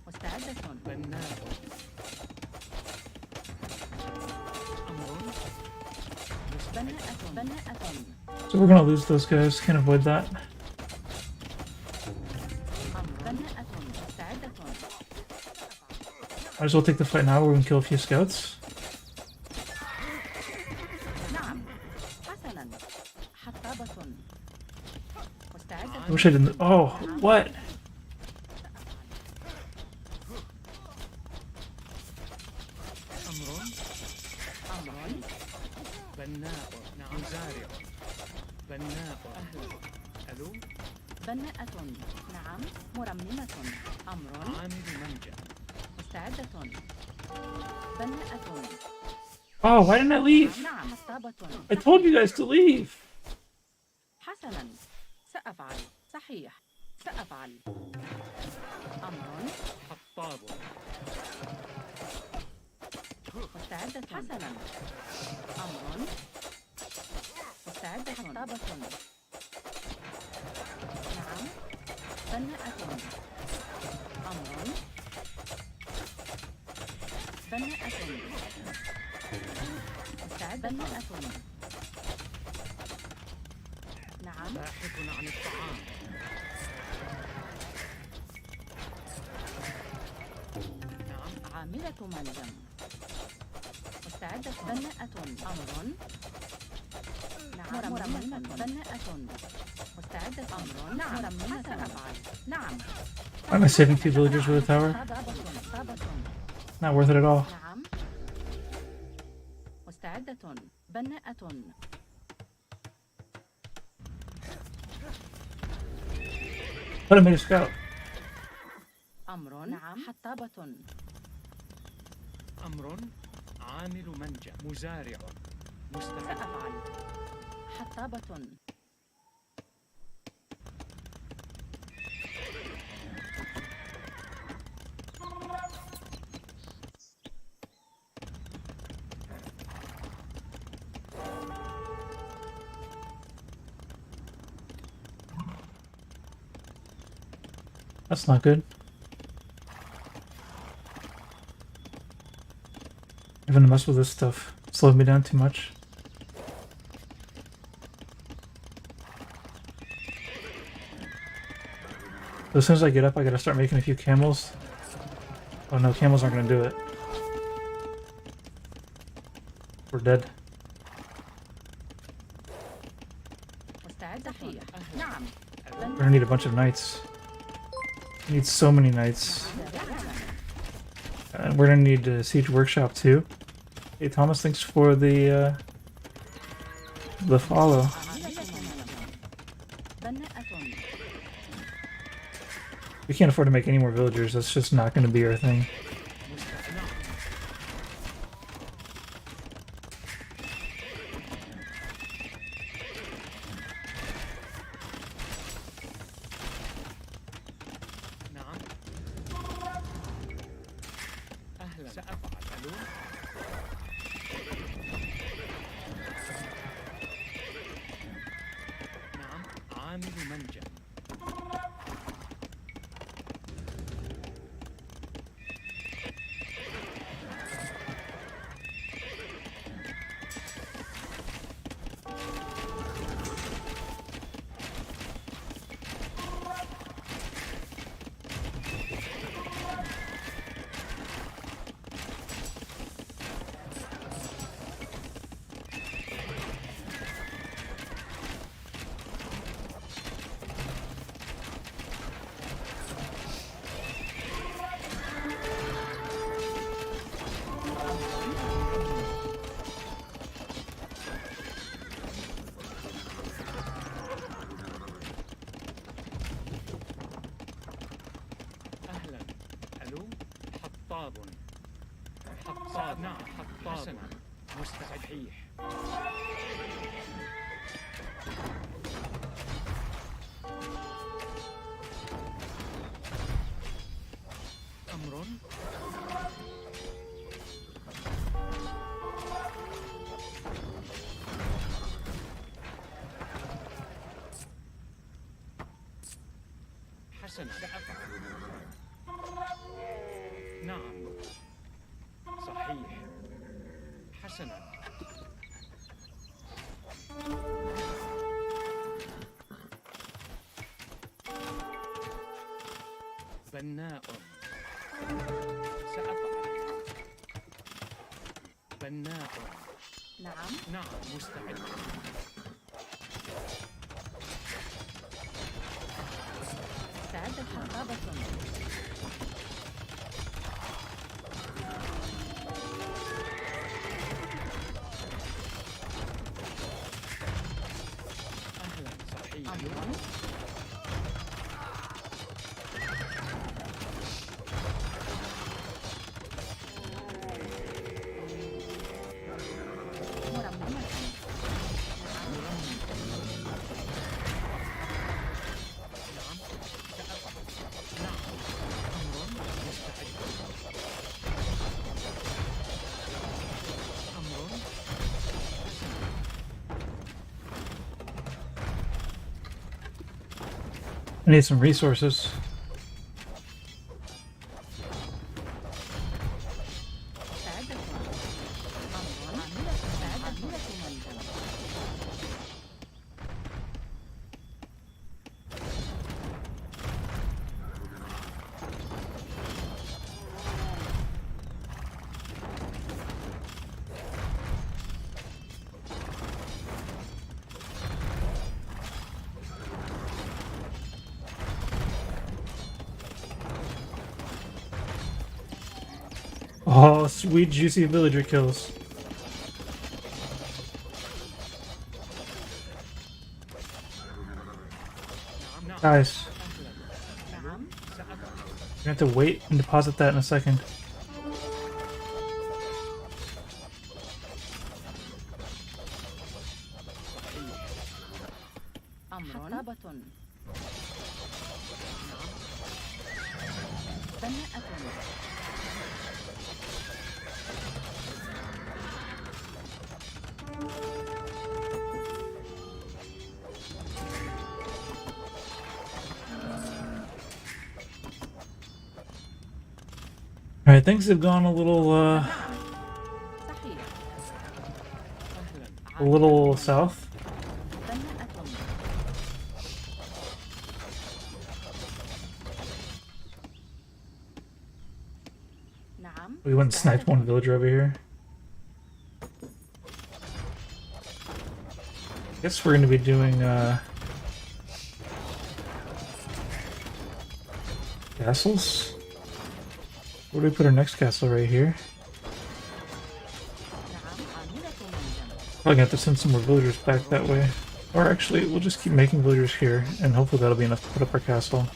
مستعدة. بناء أمر بناءة. So we're gonna lose those guys. Can't avoid that. أمر بناءة. مستعدة. Might as well take the fight now. We're gonna kill a few scouts. نعم حسنا حطابة. مستعدة. I wish I didn't. Oh, what? أمر أمر بناء نعم زارع بناء ألو بناءة. نعم مرممة. أمر عامل منجح مستعدة. بناءة. Oh, why didn't I leave? نعم حطابة. I told you guys to leave. حسنا سأفعل. صحيح سأفعل. أمر حطاب مستعدة. حسنا أمر مستعدة. حطابة. نعم بناءة. أمر بناءة. مستعدة. بناءة. نعم باحث عن الطعام نعم عاملة منجم. مستعدة. بناءة. أمر نعم مرممة. بناءة. مستعدة. أمر نعم مرممة. سأفعل. نعم Why am I saving 2 villagers with a tower? طابة. Not worth it at all. نعم مستعدة. بناءة. But I made a scout. أمر نعم حطابة. أمر عامل منجح مزارع مستعد سأفعل. حطابة. That's not good. Having to mess with this stuff slowed me down too much. So as soon as I get up, I gotta start making a few camels. Oh no, camels aren't gonna do it. We're dead. مستعدة. صحيح. نعم We're gonna need a bunch of knights. We need so many knights. And we're gonna need a siege workshop too. Hey Thomas, thanks for the follow. بناءة. We can't afford to make any more villagers. That's just not gonna be our thing. سأفعل. ألو. نعم، عامل منجم. أهلا. ألو. حطاب. حطاب. نعم، حطاب. حسنا. مستعد. أمر. حسنا، سأفعل. نعم، صحيح. حسنا. بناء. سأفعل. بناء. نعم. نعم، مستعد. استعدت حقابة. أهلا، صحيح. أمر. مرممة. نعم، سأفعل. نعم، أمر. مستعد. أمر. حسنا. I need some resources. استعدت. أمر. عاملة. استعدت. منجم. Oh, sweet juicy villager kills. نعم، نعم. Guys, أهلا. نعم. سأفعل. you have to wait and deposit that in a second. أمر. حقابة. بناءة. Alright, things have gone a little, صحيح. a little south. بناءة. نعم. We went and sniped one villager over here. Guess we're gonna be doing, castles? Where do we put our next castle? Right here? نعم. عاملة منجم. Probably gonna have to send some more villagers back that way. Or actually, we'll just keep making villagers here, and hopefully that'll be enough to put up our castle.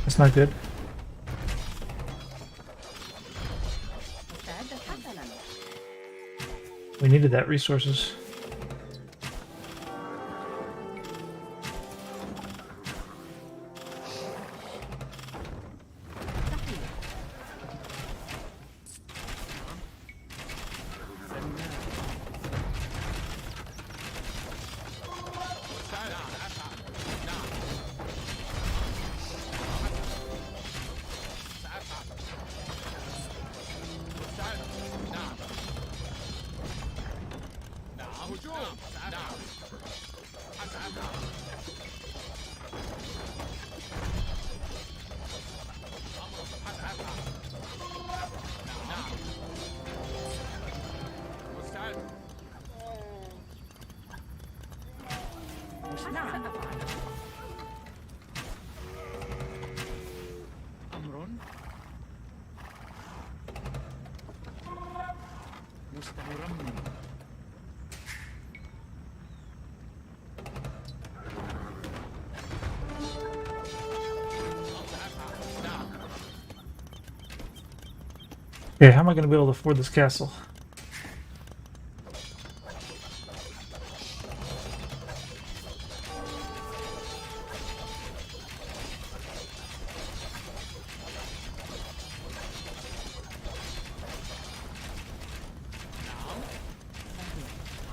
That's not good. استعدت. حسنا. We needed that resources. نعم أفعل. أمر مستمر. Okay, how am I going to be able to afford this castle?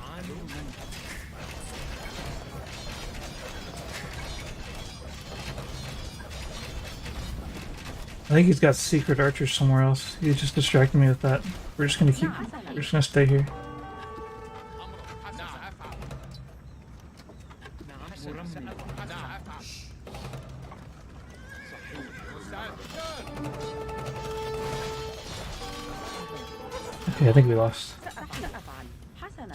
عامل منزل. I think he's got secret archers somewhere else. He's just distracting me with that. We're just gonna keep. We're just gonna stay here. نعم مرمي. Okay, I think we lost. سأفعل. حسنا.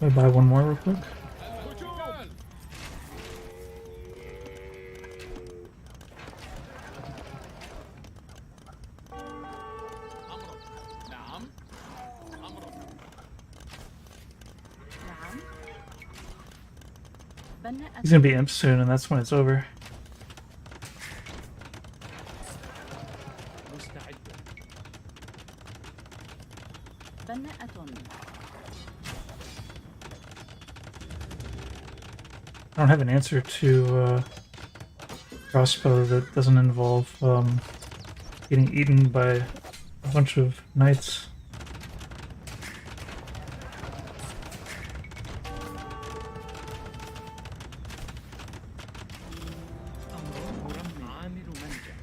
Let me buy one more real quick. نعم. بناء He's gonna be imp soon, and that's when it's over. مستعد. بناءة. I don't have an answer to crossbow that doesn't involve getting eaten by a bunch of knights. أمر مرمي. عامل منجع.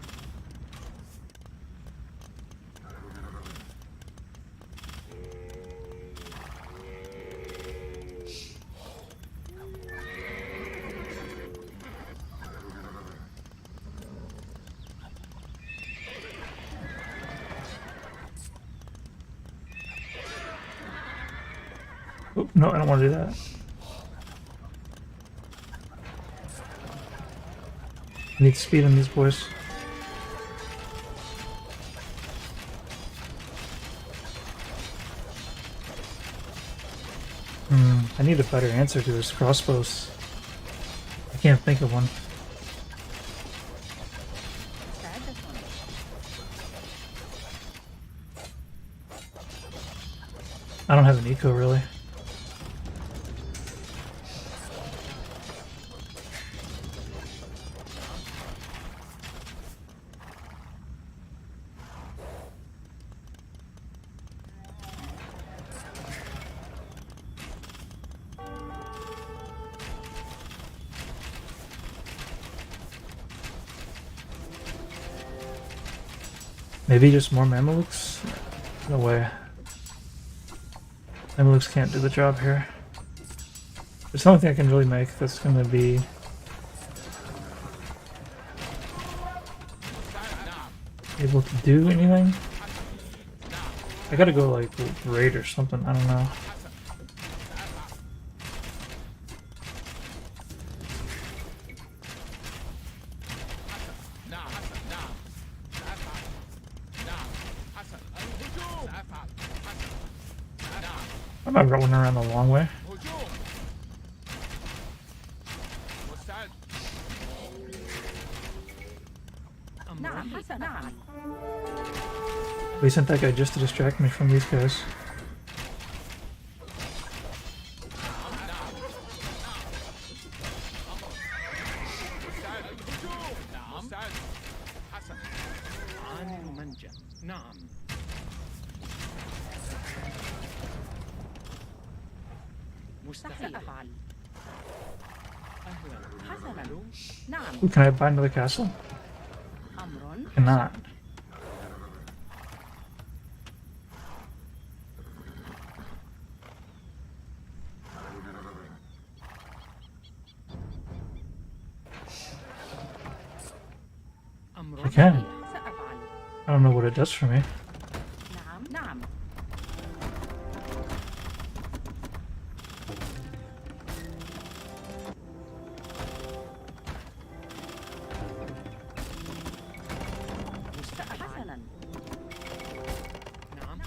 Oh, no, I don't want to do that. I need speed on these boys. I need a better answer to this crossbows. I can't think of one. مستعدة. I don't have an eco really. Maybe just more Mamelukes? No way. Mamelukes can't do the job here. There's the only thing I can really make that's gonna be able to do anything. I gotta go like raid or something, I don't know. I'm not going around the long way. هجوم. مستعد. نعم حسنا نعم We sent that guy just to distract me from these guys. مستعد. هجوم. مستعد. حسن. عامل منجم. نعم. مستعد. سأفعل أهلا. حسنا نعم Ooh, can I buy another castle? أمر Cannot. أمر I can. سأفعل I don't know what it does for me. نعم نعم حسنا نعم.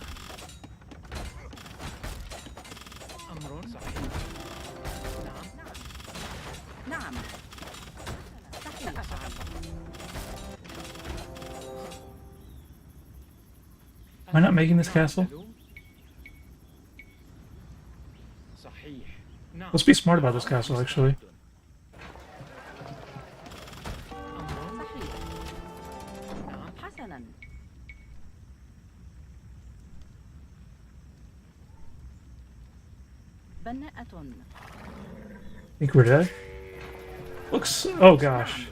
أمر صحيح. نعم. نعم سأفعل Am I not making this castle? صحيح. نعم. Let's be smart about this castle, actually. أمر صحيح نعم. حسنا بناءة Think we're dead? Looks. Oh gosh.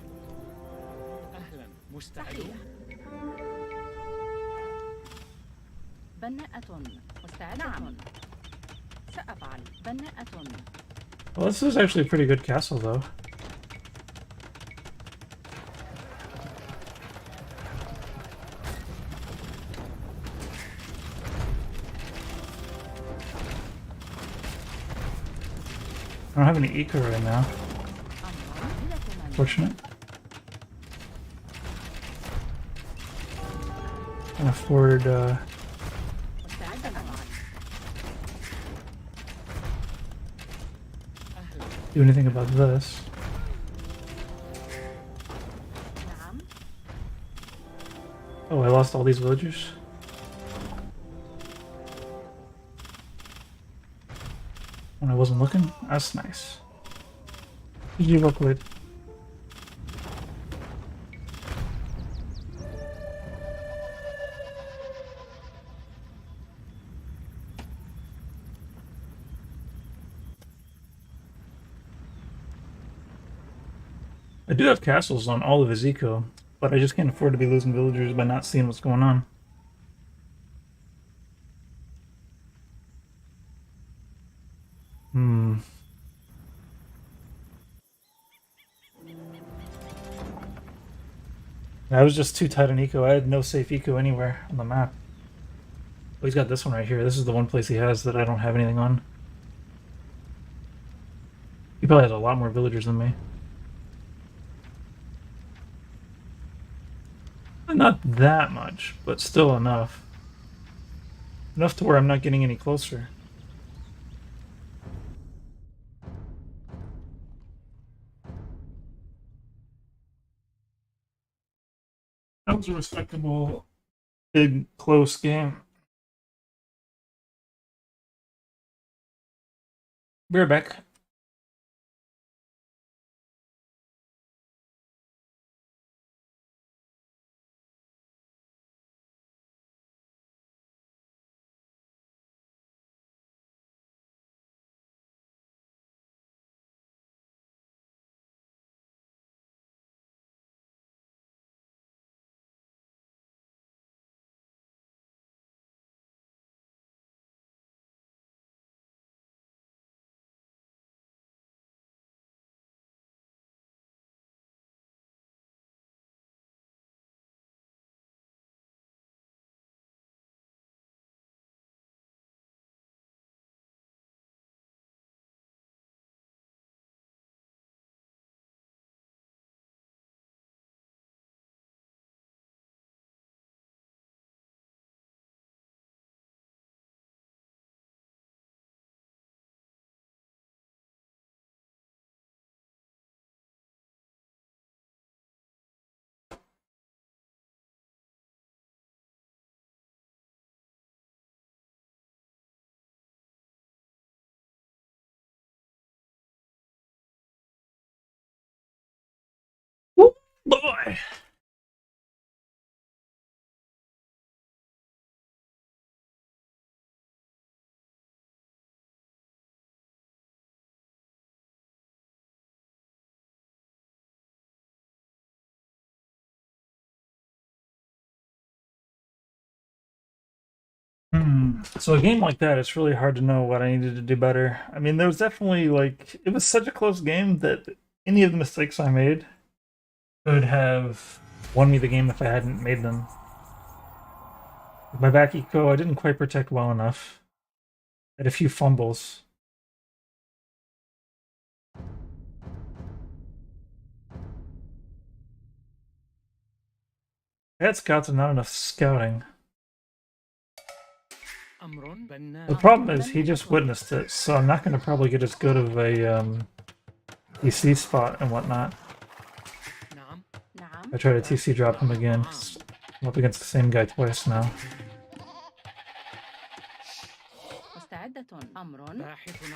أهلا. مستعد. صحيح بناءة مستعدة نعم سأفعل بناءة Well, this is actually a pretty good castle, though. I don't have any eco right now. Fortunate. Can afford مستعدة نعم أهلا. do anything about this. نعم Oh, I lost all these villagers. When I wasn't looking? That's nice. GG Buckwheat. I do have castles on all of his eco, but I just can't afford to be losing villagers by not seeing what's going on. I was just too tight on eco. I had no safe eco anywhere on the map. Oh, he's got this one right here. This is the one place he has that I don't have anything on. He probably has a lot more villagers than me. Not that much, but still enough. Enough to where I'm not getting any closer. That was a respectable, big, close game. Be right back. Boy! So a game like that, it's really hard to know what I needed to do better. I mean, there was definitely like it was such a close game that any of the mistakes I made could have won me the game if I hadn't made them. With my back eco, I didn't quite protect well enough. I had a few fumbles. I had scouts and not enough scouting. The problem is he just witnessed it, so I'm not going to probably get as good of a TC spot and whatnot. I try to TC drop him again. I'm up against the same guy twice now.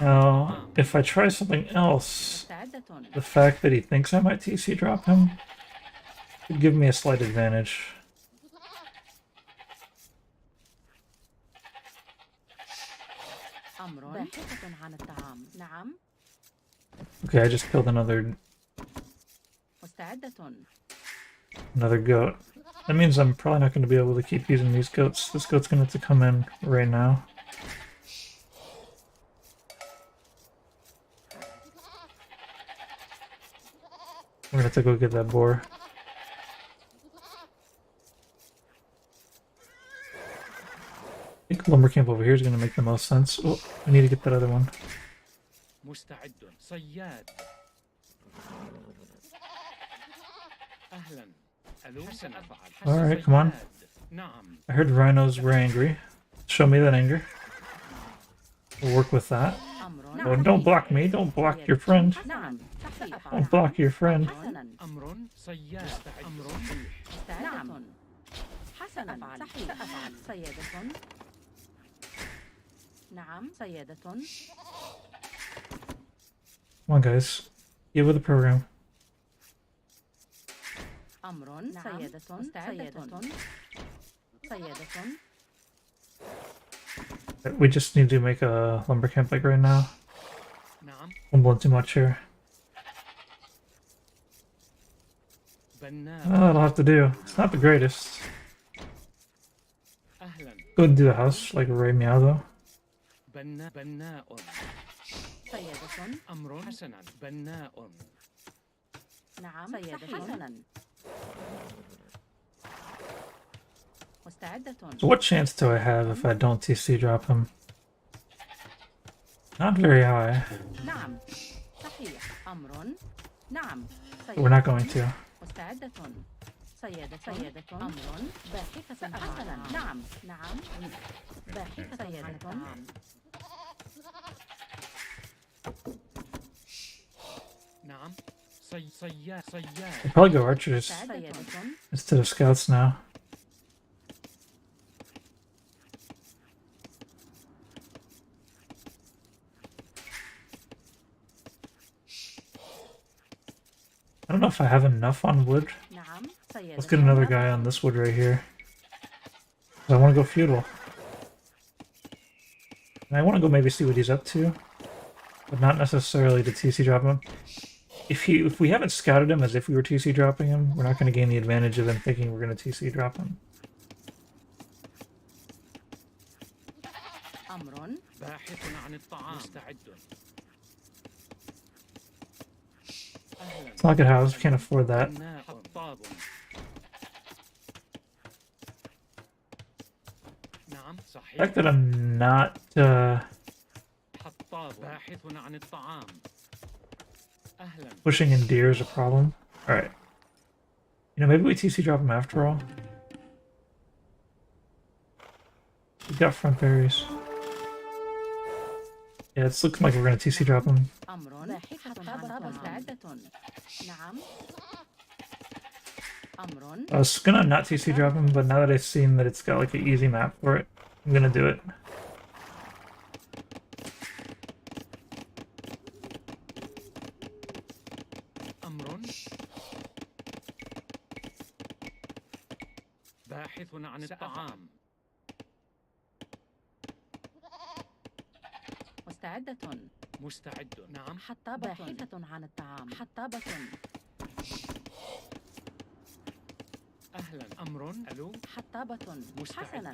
Now, if I try something else, the fact that he thinks I might TC drop him could give me a slight advantage. Okay, I just killed another goat. That means I'm probably not going to be able to keep using these goats. This goat's going to have to come in right now. We're going to have to go get that boar. I think lumber camp over here is going to make the most sense. Oh, I need to get that other one. Alright, come on. I heard rhinos were angry. Show me that anger. We'll work with that. Oh, don't block me. Don't block your friend. Don't block your friend. Come on, guys. Get with the program. We just need to make a lumber camp like right now. Fumbling too much here. Oh, that'll have to do. It's not the greatest. Go and do the house like Ray Meow though. So what chance do I have if I don't TC drop him? Not very high. But we're not going to. I'll probably go archers instead of scouts now. I don't know if I have enough on wood. Let's get another guy on this wood right here. I want to go feudal. And I want to go maybe see what he's up to, but not necessarily to TC drop him. If we haven't scouted him as if we were TC dropping him, we're not going to gain the advantage of him thinking we're going to TC drop him. It's not a good house, we can't afford that. The fact that I'm not pushing in deer is a problem. Alright. You know, maybe we TC drop him after all. We've got front berries. Yeah, it's looking like we're gonna TC drop him. I was gonna not TC drop him, but now that I've seen that it's got like an easy map for it, I'm gonna do it. باحث عن الطعام. مستعدة. مستعد. نعم. حطابة. باحثة عن الطعام. حطابة. أهلا. أمر. ألو. حطابة. مستعد. حسنا.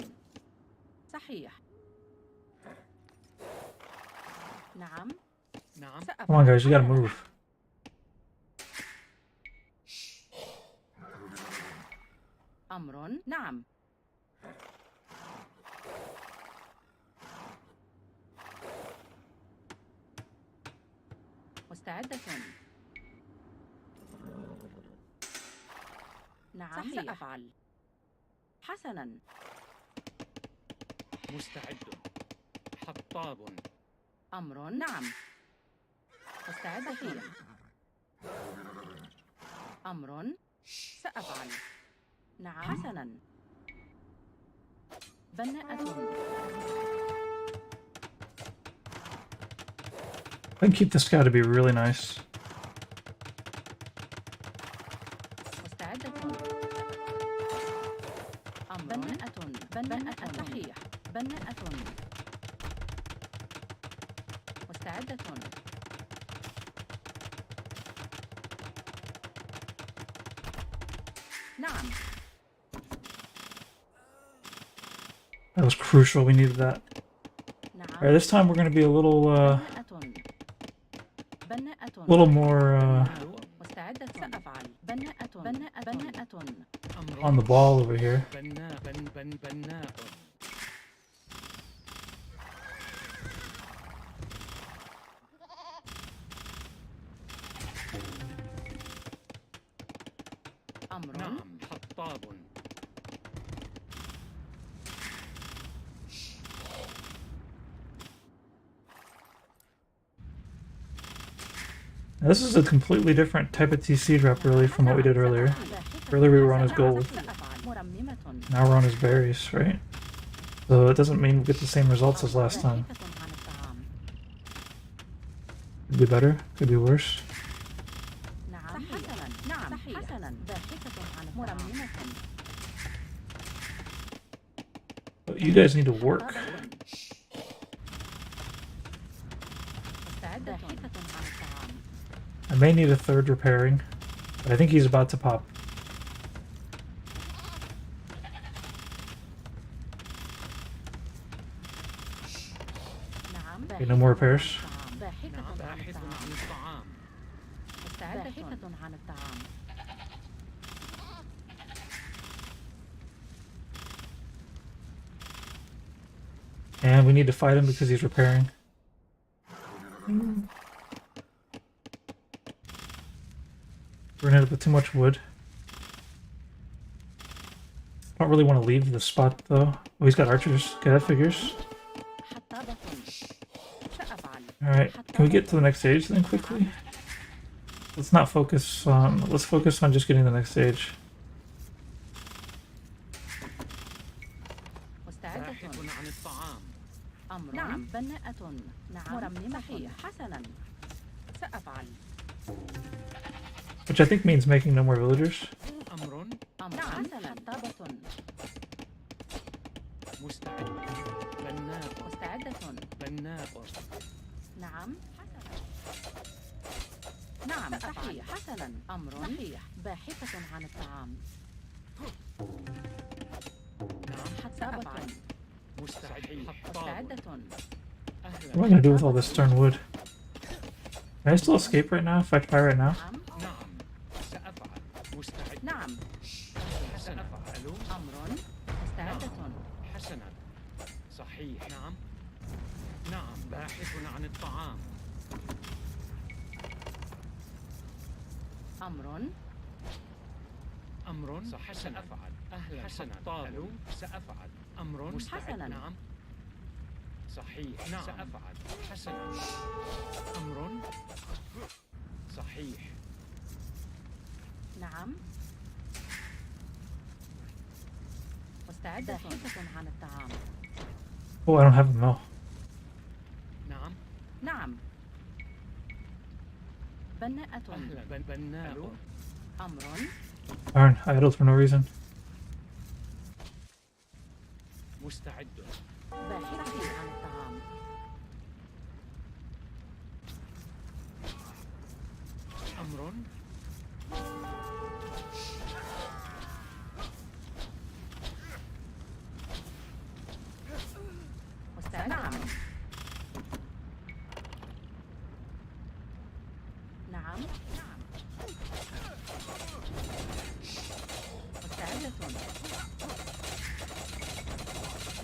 صحيح. نعم. نعم. Come on, guys, you gotta move. أمر. نعم. مستعدة. نعم. صحيح. سأفعل. حسنا. مستعد. حطاب. أمر. نعم. مستعدة. صحيح. أمر. سأفعل. نعم. حسنا. بناءة. I can keep this guy to be really nice. مستعدة. أمر. بناءة. صحيح. بناءة. مستعدة. نعم. That was crucial. We needed that. نعم. Alright, this time we're going to be a little more مستعدة. سأفعل. بناءة. on the ball over here. بناء. أمر. نعم. حطاب. Now, this is a completely different type of TC drop, really, from what we did earlier. Earlier we were on his gold. Now we're on his berries, right? So it doesn't mean we get the same results as last time. Could be better, could be worse. But you guys need to work. I may need a third repairing, but I think he's about to pop. Okay, no more repairs. And we need to fight him because he's repairing. We're gonna end up with too much wood. I don't really want to leave the spot though. Oh, he's got archers. Okay, that figures. Alright, can we get to the next stage then quickly? Let's not focus on... let's focus on just getting the next stage. نعم. بناءة. نعم. صحيح. حسنا. سأفعل. Which I think means making no more villagers. أمر. نعم. حطابة. مستعد. بناء. مستعدة. بناء. نعم. حسنا. نعم. صحيح. حسنا. أمر. صحيح. باحثة عن الطعام. نعم. حطابة. مستعد. مستعدة. What am I gonna do with all this stern wood? Can I still escape right now if I try right now? نعم. سأفعل. مستعد. نعم. سأفعل. أمر. مستعدة. حسنا. صحيح. نعم. نعم. باحث عن الطعام. أمر. أمر. سأفعل. أهلا. حسنا. طاب. سأفعل. أمر. مستعد. حسنا. نعم. صحيح. نعم. سأفعل. حسنا. أمر. صحيح. نعم. مستعدة. باحثة عن الطعام. Oh, I don't have a mill. نعم. نعم. بناءة. أهلا. بناء. أمر. Darn, I idled for no reason. مستعد. باحثة عن الطعام. أمر. مستعدة. نعم. نعم. مستعدة.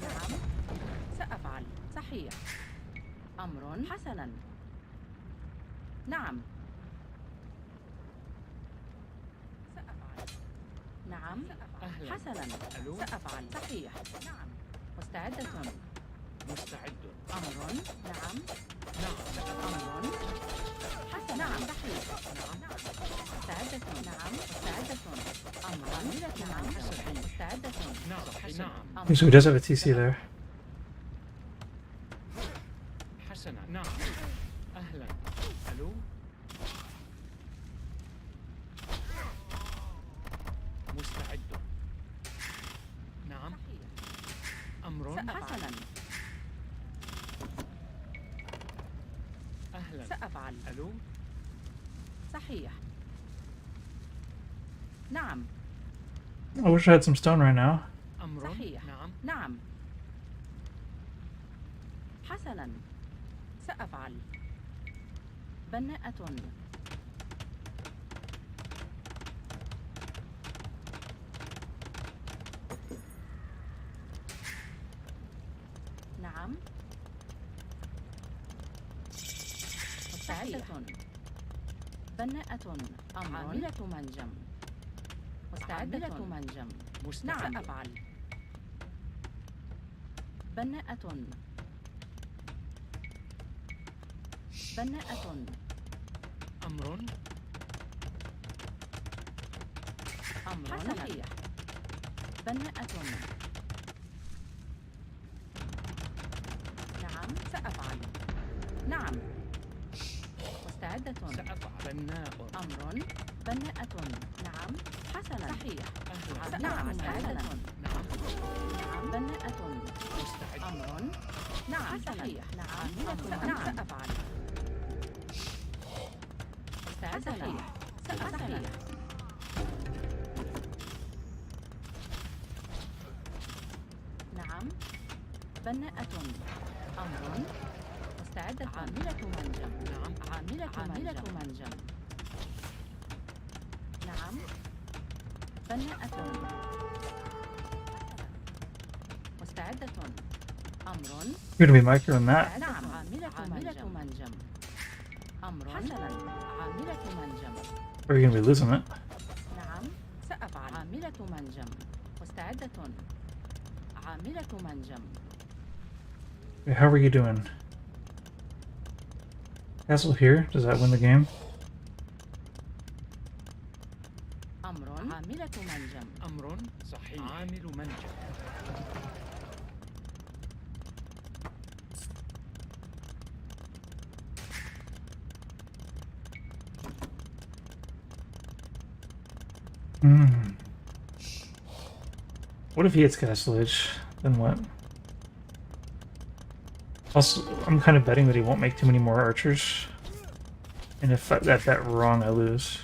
نعم. سأفعل. صحيح. أمر. حسنا. نعم. سأفعل. نعم. أهلا. حسنا. ألو. سأفعل. صحيح. نعم. مستعدة. مستعد. أمر. نعم. نعم. أمر. حسنا. نعم. صحيح. نعم. مستعدة. نعم. مستعدة. أمر. نعم. مستعدة. نعم. نعم. Okay, so he does have a TC there. حسنا. نعم. أهلا. ألو. مستعد. نعم. أمر. حسنا. أهلا. سأفعل. ألو. صحيح. نعم. I wish I had some stone right now. أمر. صحيح. نعم. نعم. حسنا. سأفعل. بناءة. نعم. مستعدة. بناءة. أمر. عاملة منجم. مستعدة. منجم. مستعد. نعم. أفعل. بناءة. بناءة. أمر. أمر. صحيح. بناءة. نعم. سأفعل. نعم. مستعدة. سأفعل. بناء. أمر. بناءة. نعم. حسنا. صحيح. أهلا. نعم. مستعدة. نعم. نعم. بناءة. مستعد. أمر. نعم. صحيح. نعم. نعم. سأفعل. مستعدة. صحيح. نعم. بناءة. أمر. مستعدة. عاملة منجم. نعم. عاملة منجم. نعم. بناءة. مستعدة. أمر. You're gonna be microing that. نعم. عاملة منجم. أمر. حسنا. عاملة منجم. Or you're gonna be losing it. نعم. سأفعل. عاملة منجم. مستعدة. عاملة منجم. Okay, how are you doing? Castle here. Does that win the game? أمر. عاملة منجم. أمر. صحيح. عامل منجم. Hmm. What if he hits Castle Age? Then what? Also, I'm kind of betting that he won't make too many more archers. And if I got that wrong, I lose.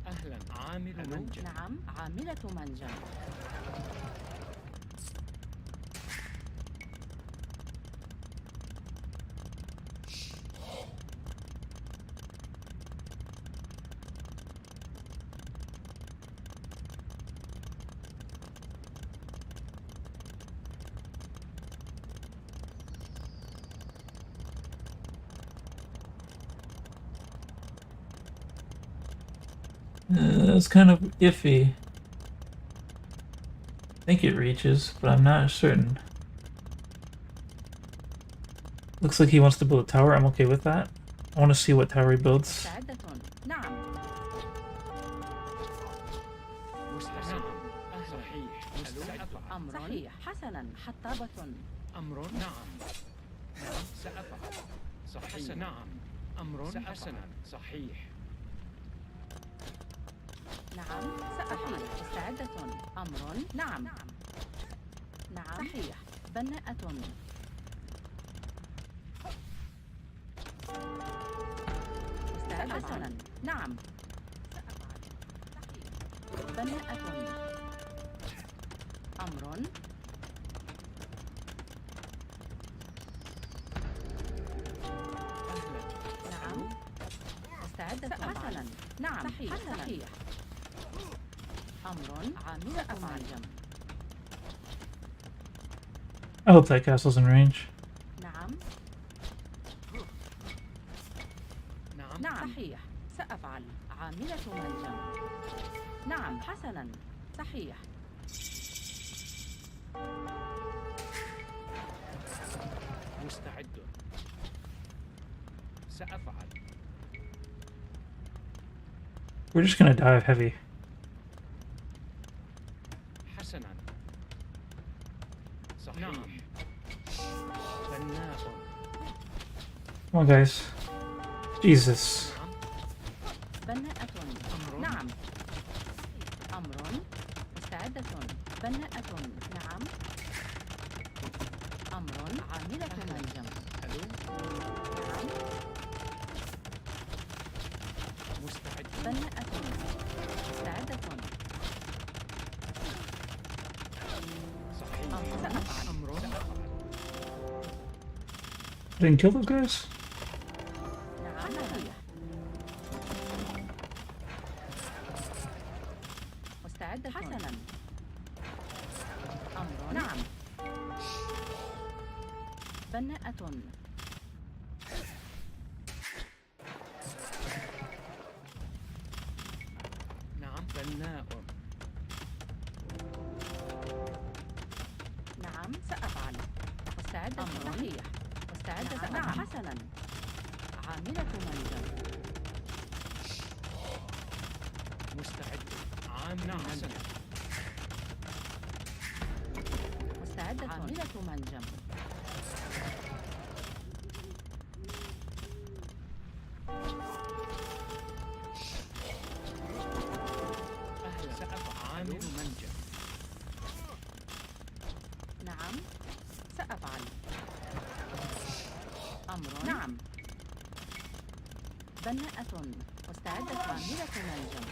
أهلا. عامل منجم. نعم. عاملة منجم. It's kind of iffy. I think it reaches, but I'm not certain. Looks like he wants to build a tower. I'm okay with that. I want to see what tower he builds. مستعدة. نعم. مستعد. صحيح. مستعد. أمر. صحيح. حسنا. حطابة. أمر. نعم. نعم. سأفعل. صحيح. نعم. أمر حسنا صحيح. نعم سأفعل. مستعدة. أمر. نعم. نعم صحيح. بناءة. مستعدة. حسنا. نعم سأفعل. صحيح. بناءة. أمر. نعم مستعدة. حسنا. نعم صحيح. صحيح. أمر. عاملة معجم. I hope that castle's in range. نعم. نعم نعم صحيح. سأفعل. عاملة منجم. نعم حسنا صحيح. مستعد. سأفعل. We're just gonna dive heavy. حسنا صحيح. بناء. Come on, guys. Jesus. بناءة. أمر. نعم. أمر. مستعدة. بناءة. نعم. أمر. عاملة منجم. ألو. نعم. مستعد. بناءة. مستعدة. صحيح. سأفعل. أمر. Didn't kill those guys? نعم صحيح. مستعدة. حسنا. أمر. نعم. بناءة. نعم بناء. نعم سأفعل. مستعدة. صحيح. مستعدة. نعم حسنا. عاملة منجم. مستعد. عامل حسنا. مستعدة. عاملة منجم. أهلا. سأفعل. عامل منجم. نعم سأفعل. أمر. نعم. بناءة. مستعدة. عاملة منجم.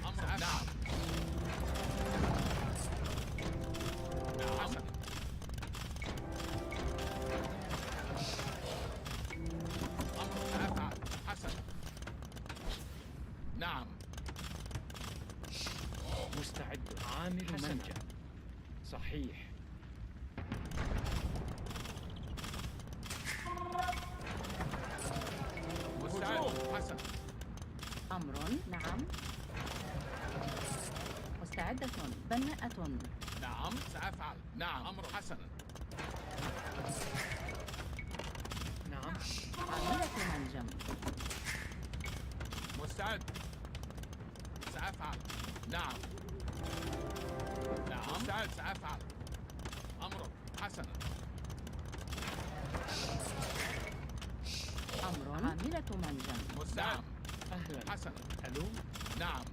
أمر. نعم. نعم. أمر. سأفعل. حسنا. نعم. مستعد. عامل منجم. صحيح. مستعد. حسنا. أمر. نعم. مستعدة. بناءة. نعم سأفعل. نعم. أمر. حسنا. نعم. عاملة منجم. مستعد. سأفعل. نعم. نعم. مستعد. سأفعل. أمر. حسنا. أمر. عاملة منجم. مستعد. أهلا. حسنا. ألو. نعم.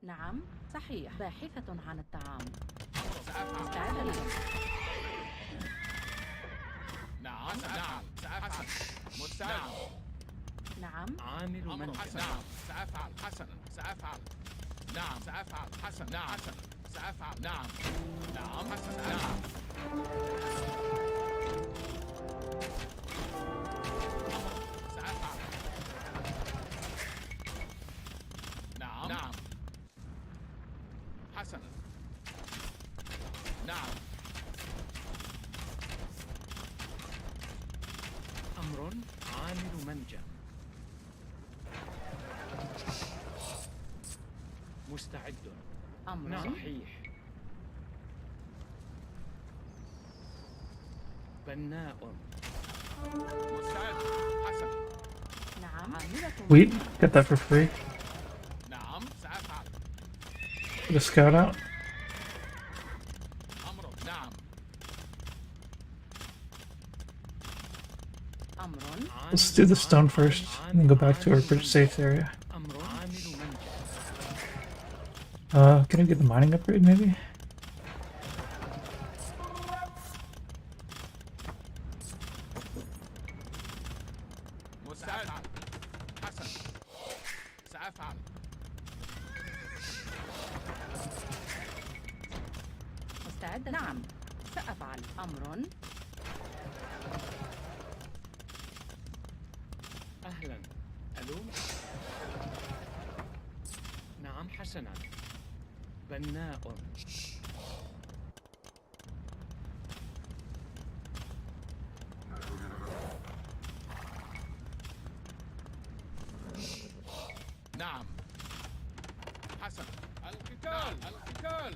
نعم صحيح. باحثة عن الطعام. أمر. سأفعل. مستعدة. نعم. نعم. سأفعل. مستعد. نعم. عامل أمر. منجم. حسنا. نعم. سأفعل. حسنا. سأفعل. نعم. سأفعل. حسنا. نعم. حسنا. سأفعل. نعم. نعم. حسنا. نعم. سأفعل. نعم. نعم. حسنا. نعم. أمر. عامل منجم. مستعد. أمر. صحيح. بناء. مستعد. حسنا. نعم. عاملة Wheat, get that for free. نعم. سأفعل. Get a scout out. Let's do the stone first, and then go back to our safe area. أمر عامل منجم. Can I get the mining upgrade maybe? مستعد. حسن. سأفعل. مستعدة. نعم سأفعل. أمر. أهلا. ألو. نعم حسنا. بناء. نعم. حسن. القتال. القتال.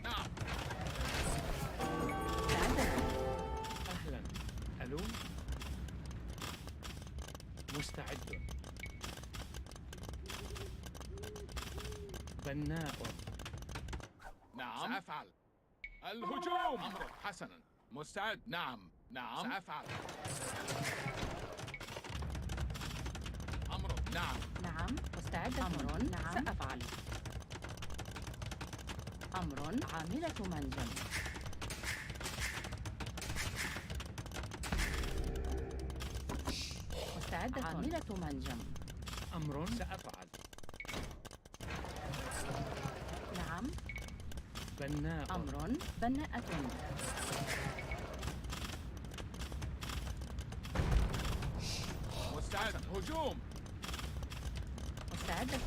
نعم. أهلا. ألو. مستعد. بناء. نعم. سأفعل. الهجوم. أمر. حسنا. مستعد. نعم. نعم. سأفعل. أمر. نعم. نعم مستعدة. أمر. نعم سأفعل. أمر. عاملة منجم. مستعدة. عاملة منجم. أمر سأفعل. نعم. بناء. أمر. بناءة. مستعد. هجوم. مستعدة.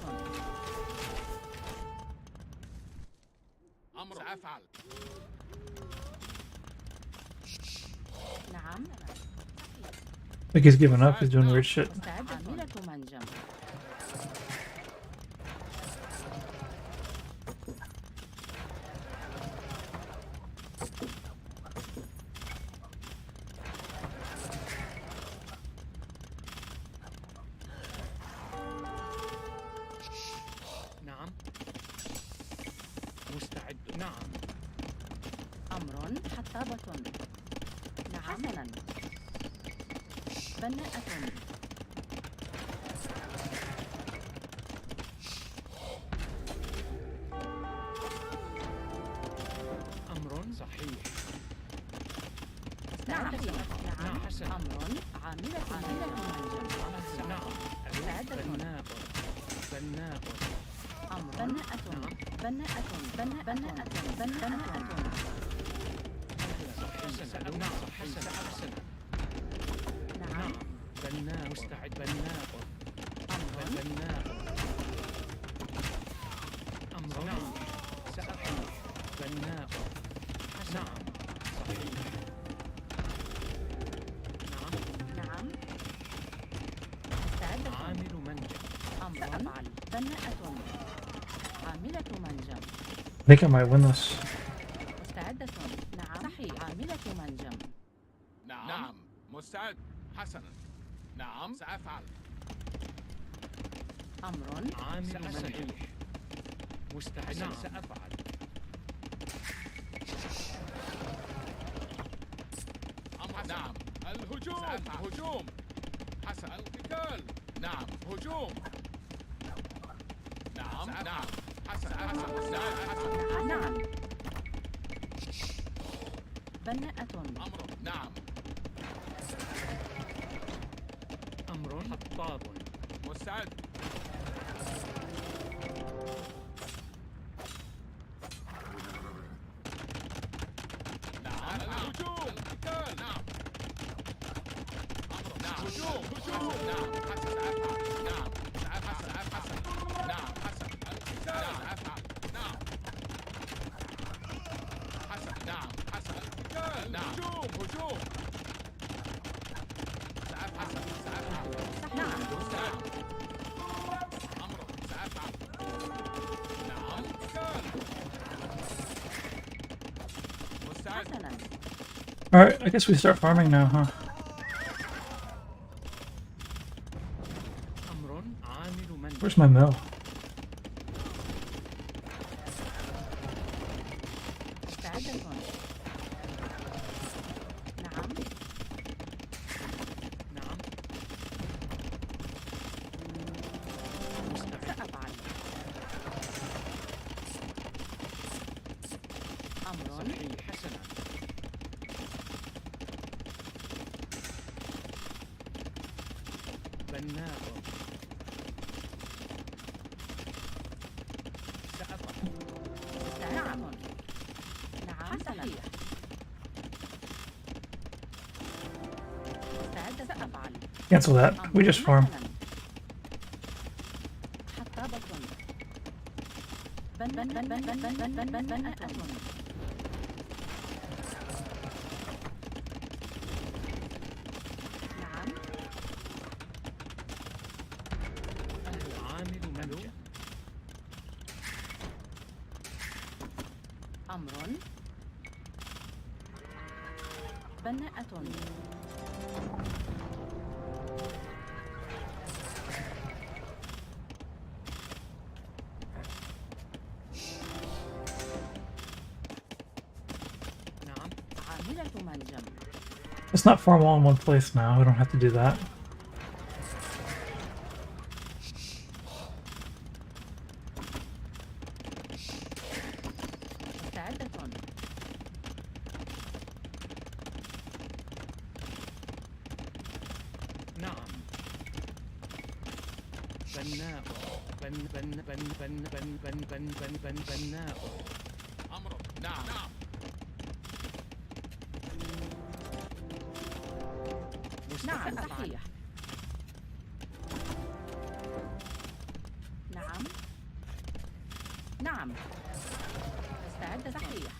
أمر. سأفعل. نعم I think he's giving up. He's doing weird shit. مستعدة. عاملة منجم. نعم. مستعد. نعم. أمر. حطابة. نعم. حسنا. بناءة. أمر صحيح. نعم. نعم حسن. أمر. عاملة منجم. نعم. مستعدة. بناء. بناء. أمر. بناءة. بناءة. بناءة. بناءة. حسنا. نعم حسنا. حسنا. نعم. بناء. مستعد. بناء. أمر. بناء. أمر. نعم. سأفعل. بناء. نعم. صحيح. نعم. نعم. مستعدة. عامل منجم. أمر. سأفعل. بناءة. عاملة منجم. I think I might win this. مستعدة. نعم. صحيح. عاملة منجم. نعم. نعم. مستعد. حسنا. نعم. سأفعل. أمر. عامل منجم. مستعد. نعم. سأفعل. أمر. نعم. الهجوم. سأفعل. هجوم. حسن. القتال. نعم. هجوم. نعم. نعم. حسن. حسن. نعم. بناءة. أمر. نعم. أمر حطاب. مستعد. نعم. الهجوم. القتال. نعم. أمر. نعم. هجوم. هجوم. نعم. حسن. سأفعل. نعم. سأفعل. حسن. نعم. حسن. القتال. سأفعل. نعم. حسن. نعم. حسن. القتال. نعم. هجوم. هجوم. سأفعل. سأفعل. نعم. مستعد. أمر. سأفعل. نعم. القتال. مستعد. حسنا. Alright, I guess we start farming now, huh? أمر عامل منجم. Where's my mill? مستعدة. نعم. صحي حسنا. بناء. سأفعل. نعم. نعم صحيح. مستعد سأفعل. Cancel that. We just farm. حطابة. بناء. نعم. العامل منجا. أمر. بناءة. نعم. عاملة منجم. Let's not farm all in one place now. We don't have to do that. مستعدة. نعم. بناء. بناء. أمر. نعم. نعم. نعم صحيح. نعم. نعم. مستعد صحيح.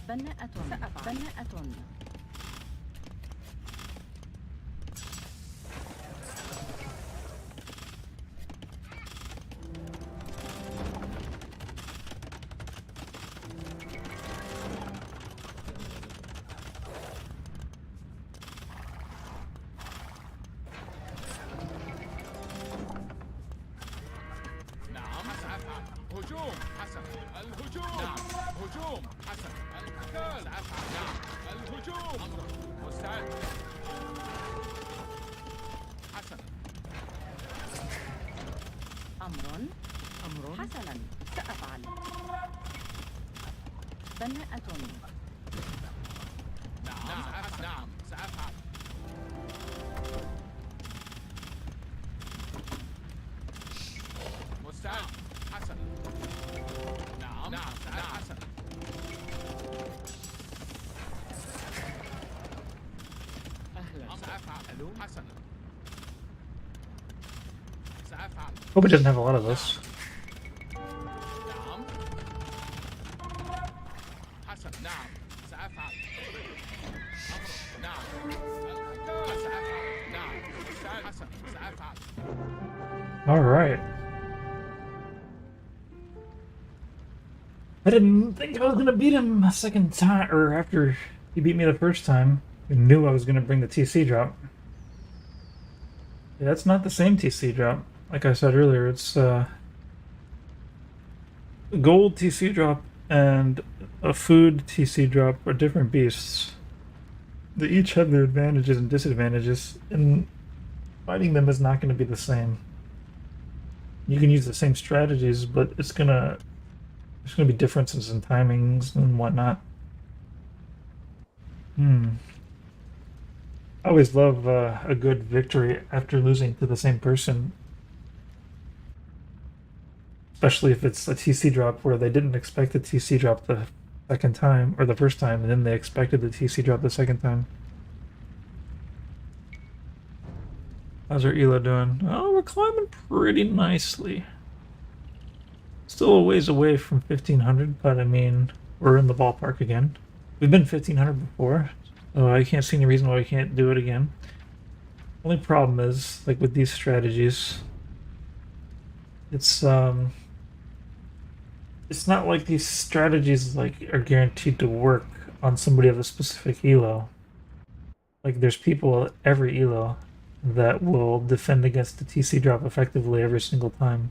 بناءة. سأفعل. بناءة. نعم سأفعل. هجوم حسن. الهجوم. نعم. هجوم حسن. القتال. سأفعل. نعم. الهجوم. أمر. مستعد. حسن. أمر. أمر. حسنا سأفعل. بناءة. نعم سأفعل. نعم سأفعل. مستعد. حسن. نعم. نعم سأفعل. حسن. أهلا. سأفعل. ألو. حسن. سأفعل. Hope it doesn't have a lot of this. نعم. حسن. نعم سأفعل. أمر. نعم. القتال. سأفعل. نعم. مستعد. حسن. سأفعل. All right. I didn't think I was gonna beat him a second time, or after he beat me the first time. I knew I was gonna bring the TC drop. Yeah, that's not the same TC drop. Like I said earlier, it's gold TC drop and a food TC drop are different beasts. They each have their advantages and disadvantages, and fighting them is not going to be the same. You can use the same strategies, but there's gonna be differences in timings and whatnot. I always love a good victory after losing to the same person. Especially if it's a TC drop where they didn't expect the TC drop the second time, or the first time, and then they expected the TC drop the second time. How's our ELO doing? Oh, we're climbing pretty nicely. Still a ways away from 1500, but I mean, we're in the ballpark again. We've been 1500 before, so I can't see any reason why we can't do it again. Only problem is, like with these strategies, it's not like these strategies are guaranteed to work on somebody of a specific elo. Like there's people at every elo that will defend against the TC drop effectively every single time.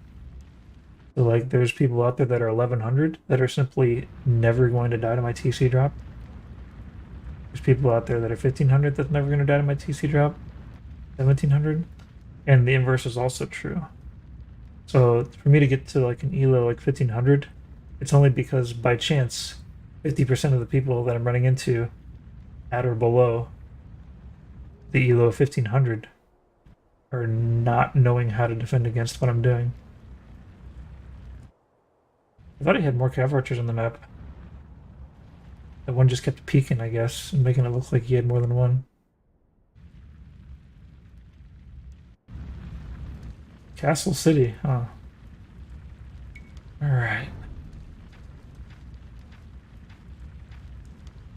So like there's people out there that are 1100 that are simply never going to die to my TC drop. There's people out there that are 1500 that's never going to die to my TC drop. 1700, and the inverse is also true. So for me to get to like an elo like 1500, it's only because by chance 50% of the people that I'm running into at or below the ELO of 1500 are not knowing how to defend against what I'm doing. I thought he had more cav archers on the map. That one just kept peeking, I guess, and making it look like he had more than one. Castle City, huh? Alright.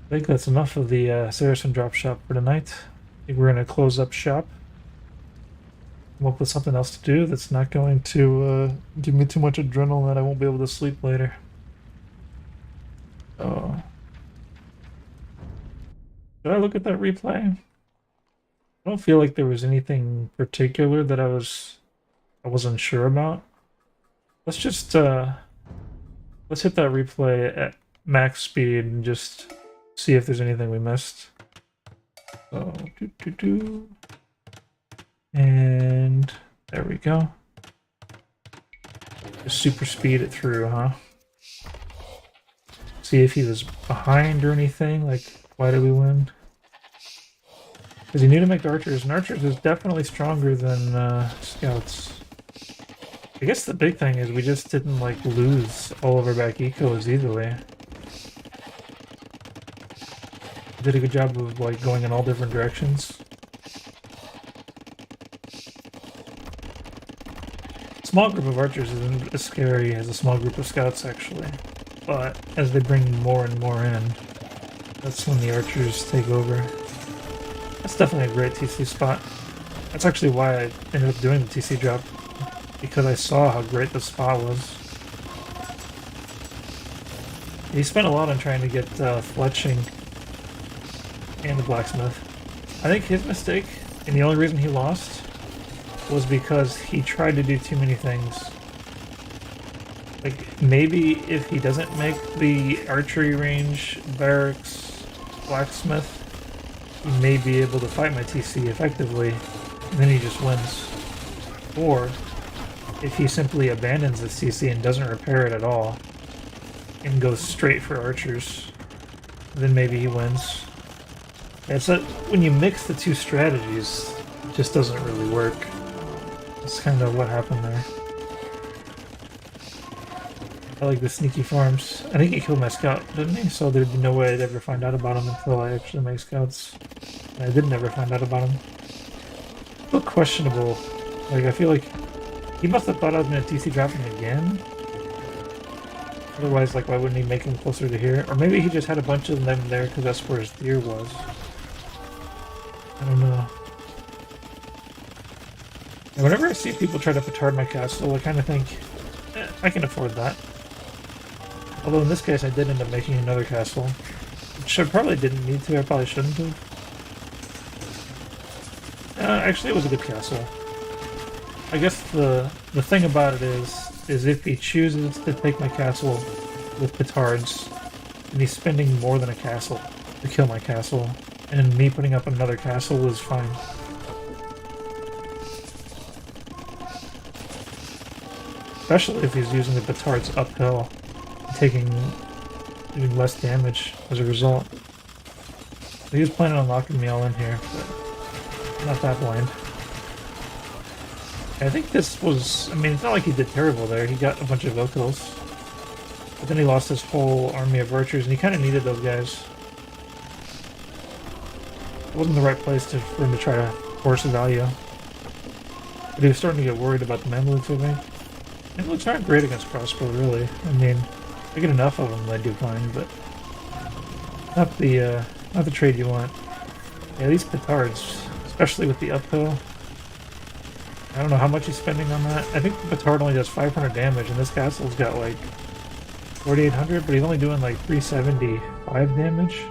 I think that's enough of the Saracen drop shop for tonight. I think we're going to close up shop. Come up with something else to do that's not going to give me too much adrenaline that I won't be able to sleep later. So, did I look at that replay? I don't feel like there was anything particular that I wasn't sure about. Let's just let's hit that replay at max speed and just see if there's anything we missed. So, and there we go. Just super speed it through, huh? See if he was behind or anything. Like, why did we win? Because you need to make archers, and archers is definitely stronger than scouts. I guess the big thing is we just didn't like lose all of our back ecos easily. Did a good job of like going in all different directions. Small group of archers isn't as scary as a small group of scouts actually, but as they bring more and more in, that's when the archers take over. That's definitely a great TC spot. That's actually why I ended up doing the TC drop, because I saw how great the spot was. He spent a lot on trying to get fletching and the blacksmith. I think his mistake, and the only reason he lost, was because he tried to do too many things. Like, maybe if he doesn't make the archery range, barracks, blacksmith, he may be able to fight my TC effectively, and then he just wins. Or, if he simply abandons the TC and doesn't repair it at all, and goes straight for archers, then maybe he wins. Yeah, so when you mix the two strategies, it just doesn't really work. That's kind of what happened there. I like the sneaky farms. I think he killed my scout, didn't he? So there'd be no way I'd ever find out about him until I actually make scouts. And I did never find out about him. A little questionable. Like, I feel like he must have thought I was going to TC drop him again. Otherwise, like, why wouldn't he make him closer to here? Or maybe he just had a bunch of them there because that's where his deer was. I don't know. And whenever I see people try to petard my castle, I kind of think, I can afford that. Although in this case I did end up making another castle, which I probably didn't need to, I probably shouldn't have. Actually it was a good castle. I guess the thing about it is if he chooses to take my castle with petards, and he's spending more than a castle to kill my castle, and me putting up another castle is fine. Especially if he's using the petards uphill, doing less damage as a result. He was planning on locking me all in here, but not that blind. I think this was, I mean, it's not like he did terrible there. He got a bunch of vocals. But then he lost his whole army of archers, and he kind of needed those guys. It wasn't the right place for him to try to force a value. But he was starting to get worried about the Mamluks, I think. Mamluks aren't great against crossbow, really. I mean, I get enough of them, I do fine, but not the trade you want. Yeah, these petards, especially with the uphill. I don't know how much he's spending on that. I think the petard only does 500 damage, and this castle's got like 4,800, but he's only doing like 375 damage.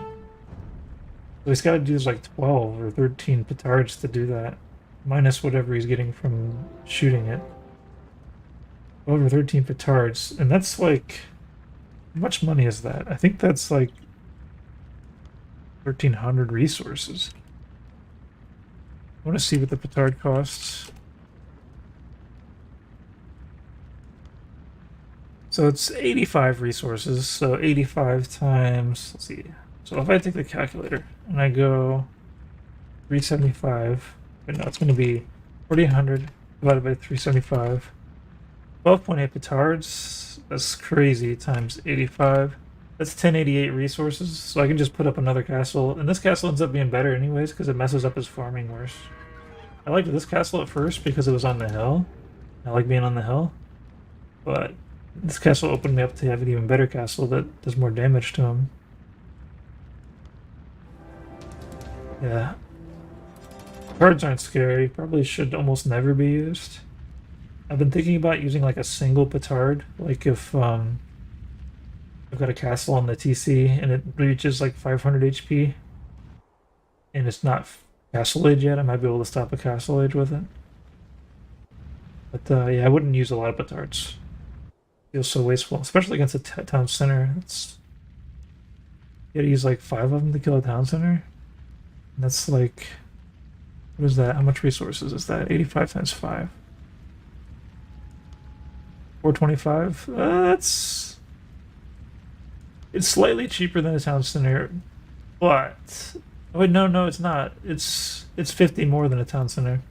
So he's got to do like 12 or 13 petards to do that, minus whatever he's getting from shooting it. Over 13 petards, and that's like, how much money is that? I think that's like 1,300 resources. I want to see what the petard costs. So it's 85 resources. So 85 times, let's see. So if I take the calculator and I go 375, but no, it's going to be 4,800 divided by 375. 12.8 petards. That's crazy. Times 85. That's 1088 resources. So I can just put up another castle. And this castle ends up being better anyways because it messes up his farming worse. I liked this castle at first because it was on the hill. I like being on the hill. But this castle opened me up to have an even better castle that does more damage to him. Yeah. Cards aren't scary. Probably should almost never be used. I've been thinking about using like a single petard. Like if I've got a castle on the TC and it reaches like 500 HP and it's not castle age yet, I might be able to stop a castle age with it. But yeah, I wouldn't use a lot of petards. Feels so wasteful, especially against a town center. It's you gotta use like 5 of them to kill a town center. And that's like, what is that? How much resources is that? 85 times 5. 425. That's it's slightly cheaper than a town center, but oh wait, no, it's not. It's 50 more than a town center.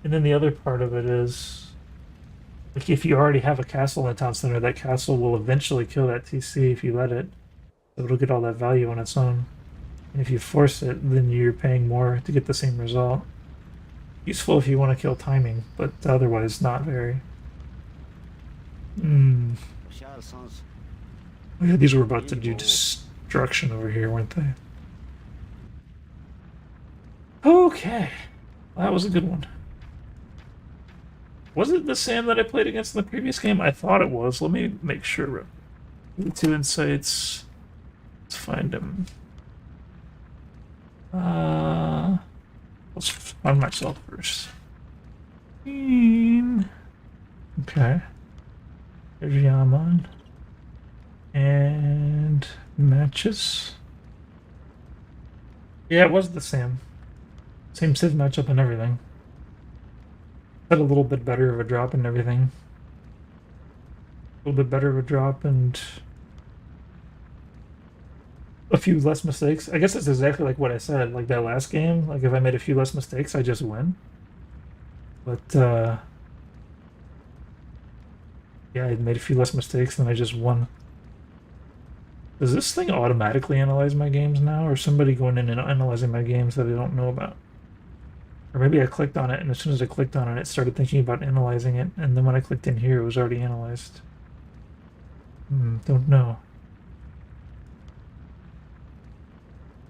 And then the other part of it is, like, if you already have a castle in a town center, that castle will eventually kill that TC if you let it. So it'll get all that value on its own. And if you force it, then you're paying more to get the same result. Useful if you want to kill timing, but otherwise not very. Saracens. Oh yeah, these were about to do destruction over here, weren't they? Okay. Well, that was a good one. Was it the Sam that I played against in the previous game? I thought it was. Let me make sure. 2 insights. Let's find him. Let's find myself first. Okay. There's Yaman. And matches. Yeah, it was the same. Same Civ matchup and everything. Had a little bit better of a drop and everything. A little bit better of a drop and a few less mistakes. I guess it's exactly like what I said, like that last game. Like if I made a few less mistakes, I just win. But yeah, I made a few less mistakes and I just won. Does this thing automatically analyze my games now, or somebody going in and analyzing my games that I don't know about? Or maybe I clicked on it, and as soon as I clicked on it, it started thinking about analyzing it, and then when I clicked in here, it was already analyzed. Don't know.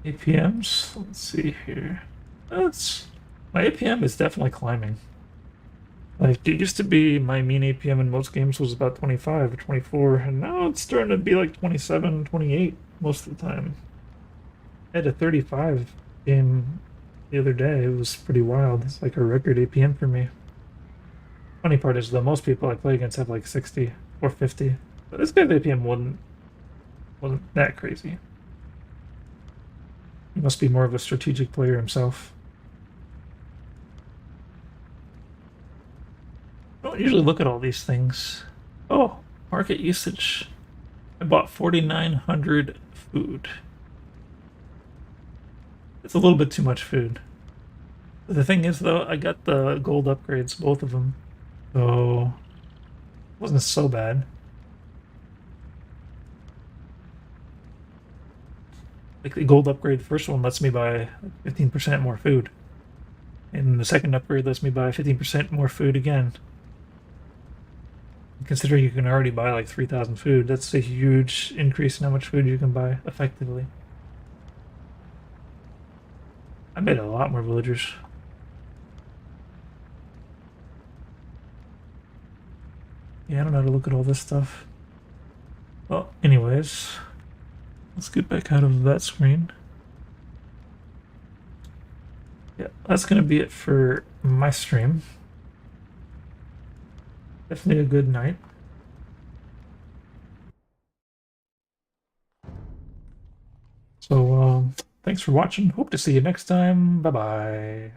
APMs? Let's see here. My APM is definitely climbing. Like, it used to be my mean APM in most games was about 25 or 24, and now it's starting to be like 27, 28 most of the time. I had a 35 game the other day. It was pretty wild. It's like a record APM for me. Funny part is, though, most people I play against have like 60 or 50. But this guy's APM wasn't that crazy. He must be more of a strategic player himself. I don't usually look at all these things. Oh, market usage. I bought 4,900 food. It's a little bit too much food. The thing is, though, I got the gold upgrades, both of them. So it wasn't so bad. Like the gold upgrade, the first one lets me buy 15% more food. And the second upgrade lets me buy 15% more food again. Considering you can already buy like 3,000 food, that's a huge increase in how much food you can buy effectively. I made a lot more villagers. Yeah, I don't know how to look at all this stuff. Well, anyways, let's get back out of that screen. Yeah, that's gonna be it for my stream. Definitely a good night. So, thanks for watching. Hope to see you next time. Bye-bye.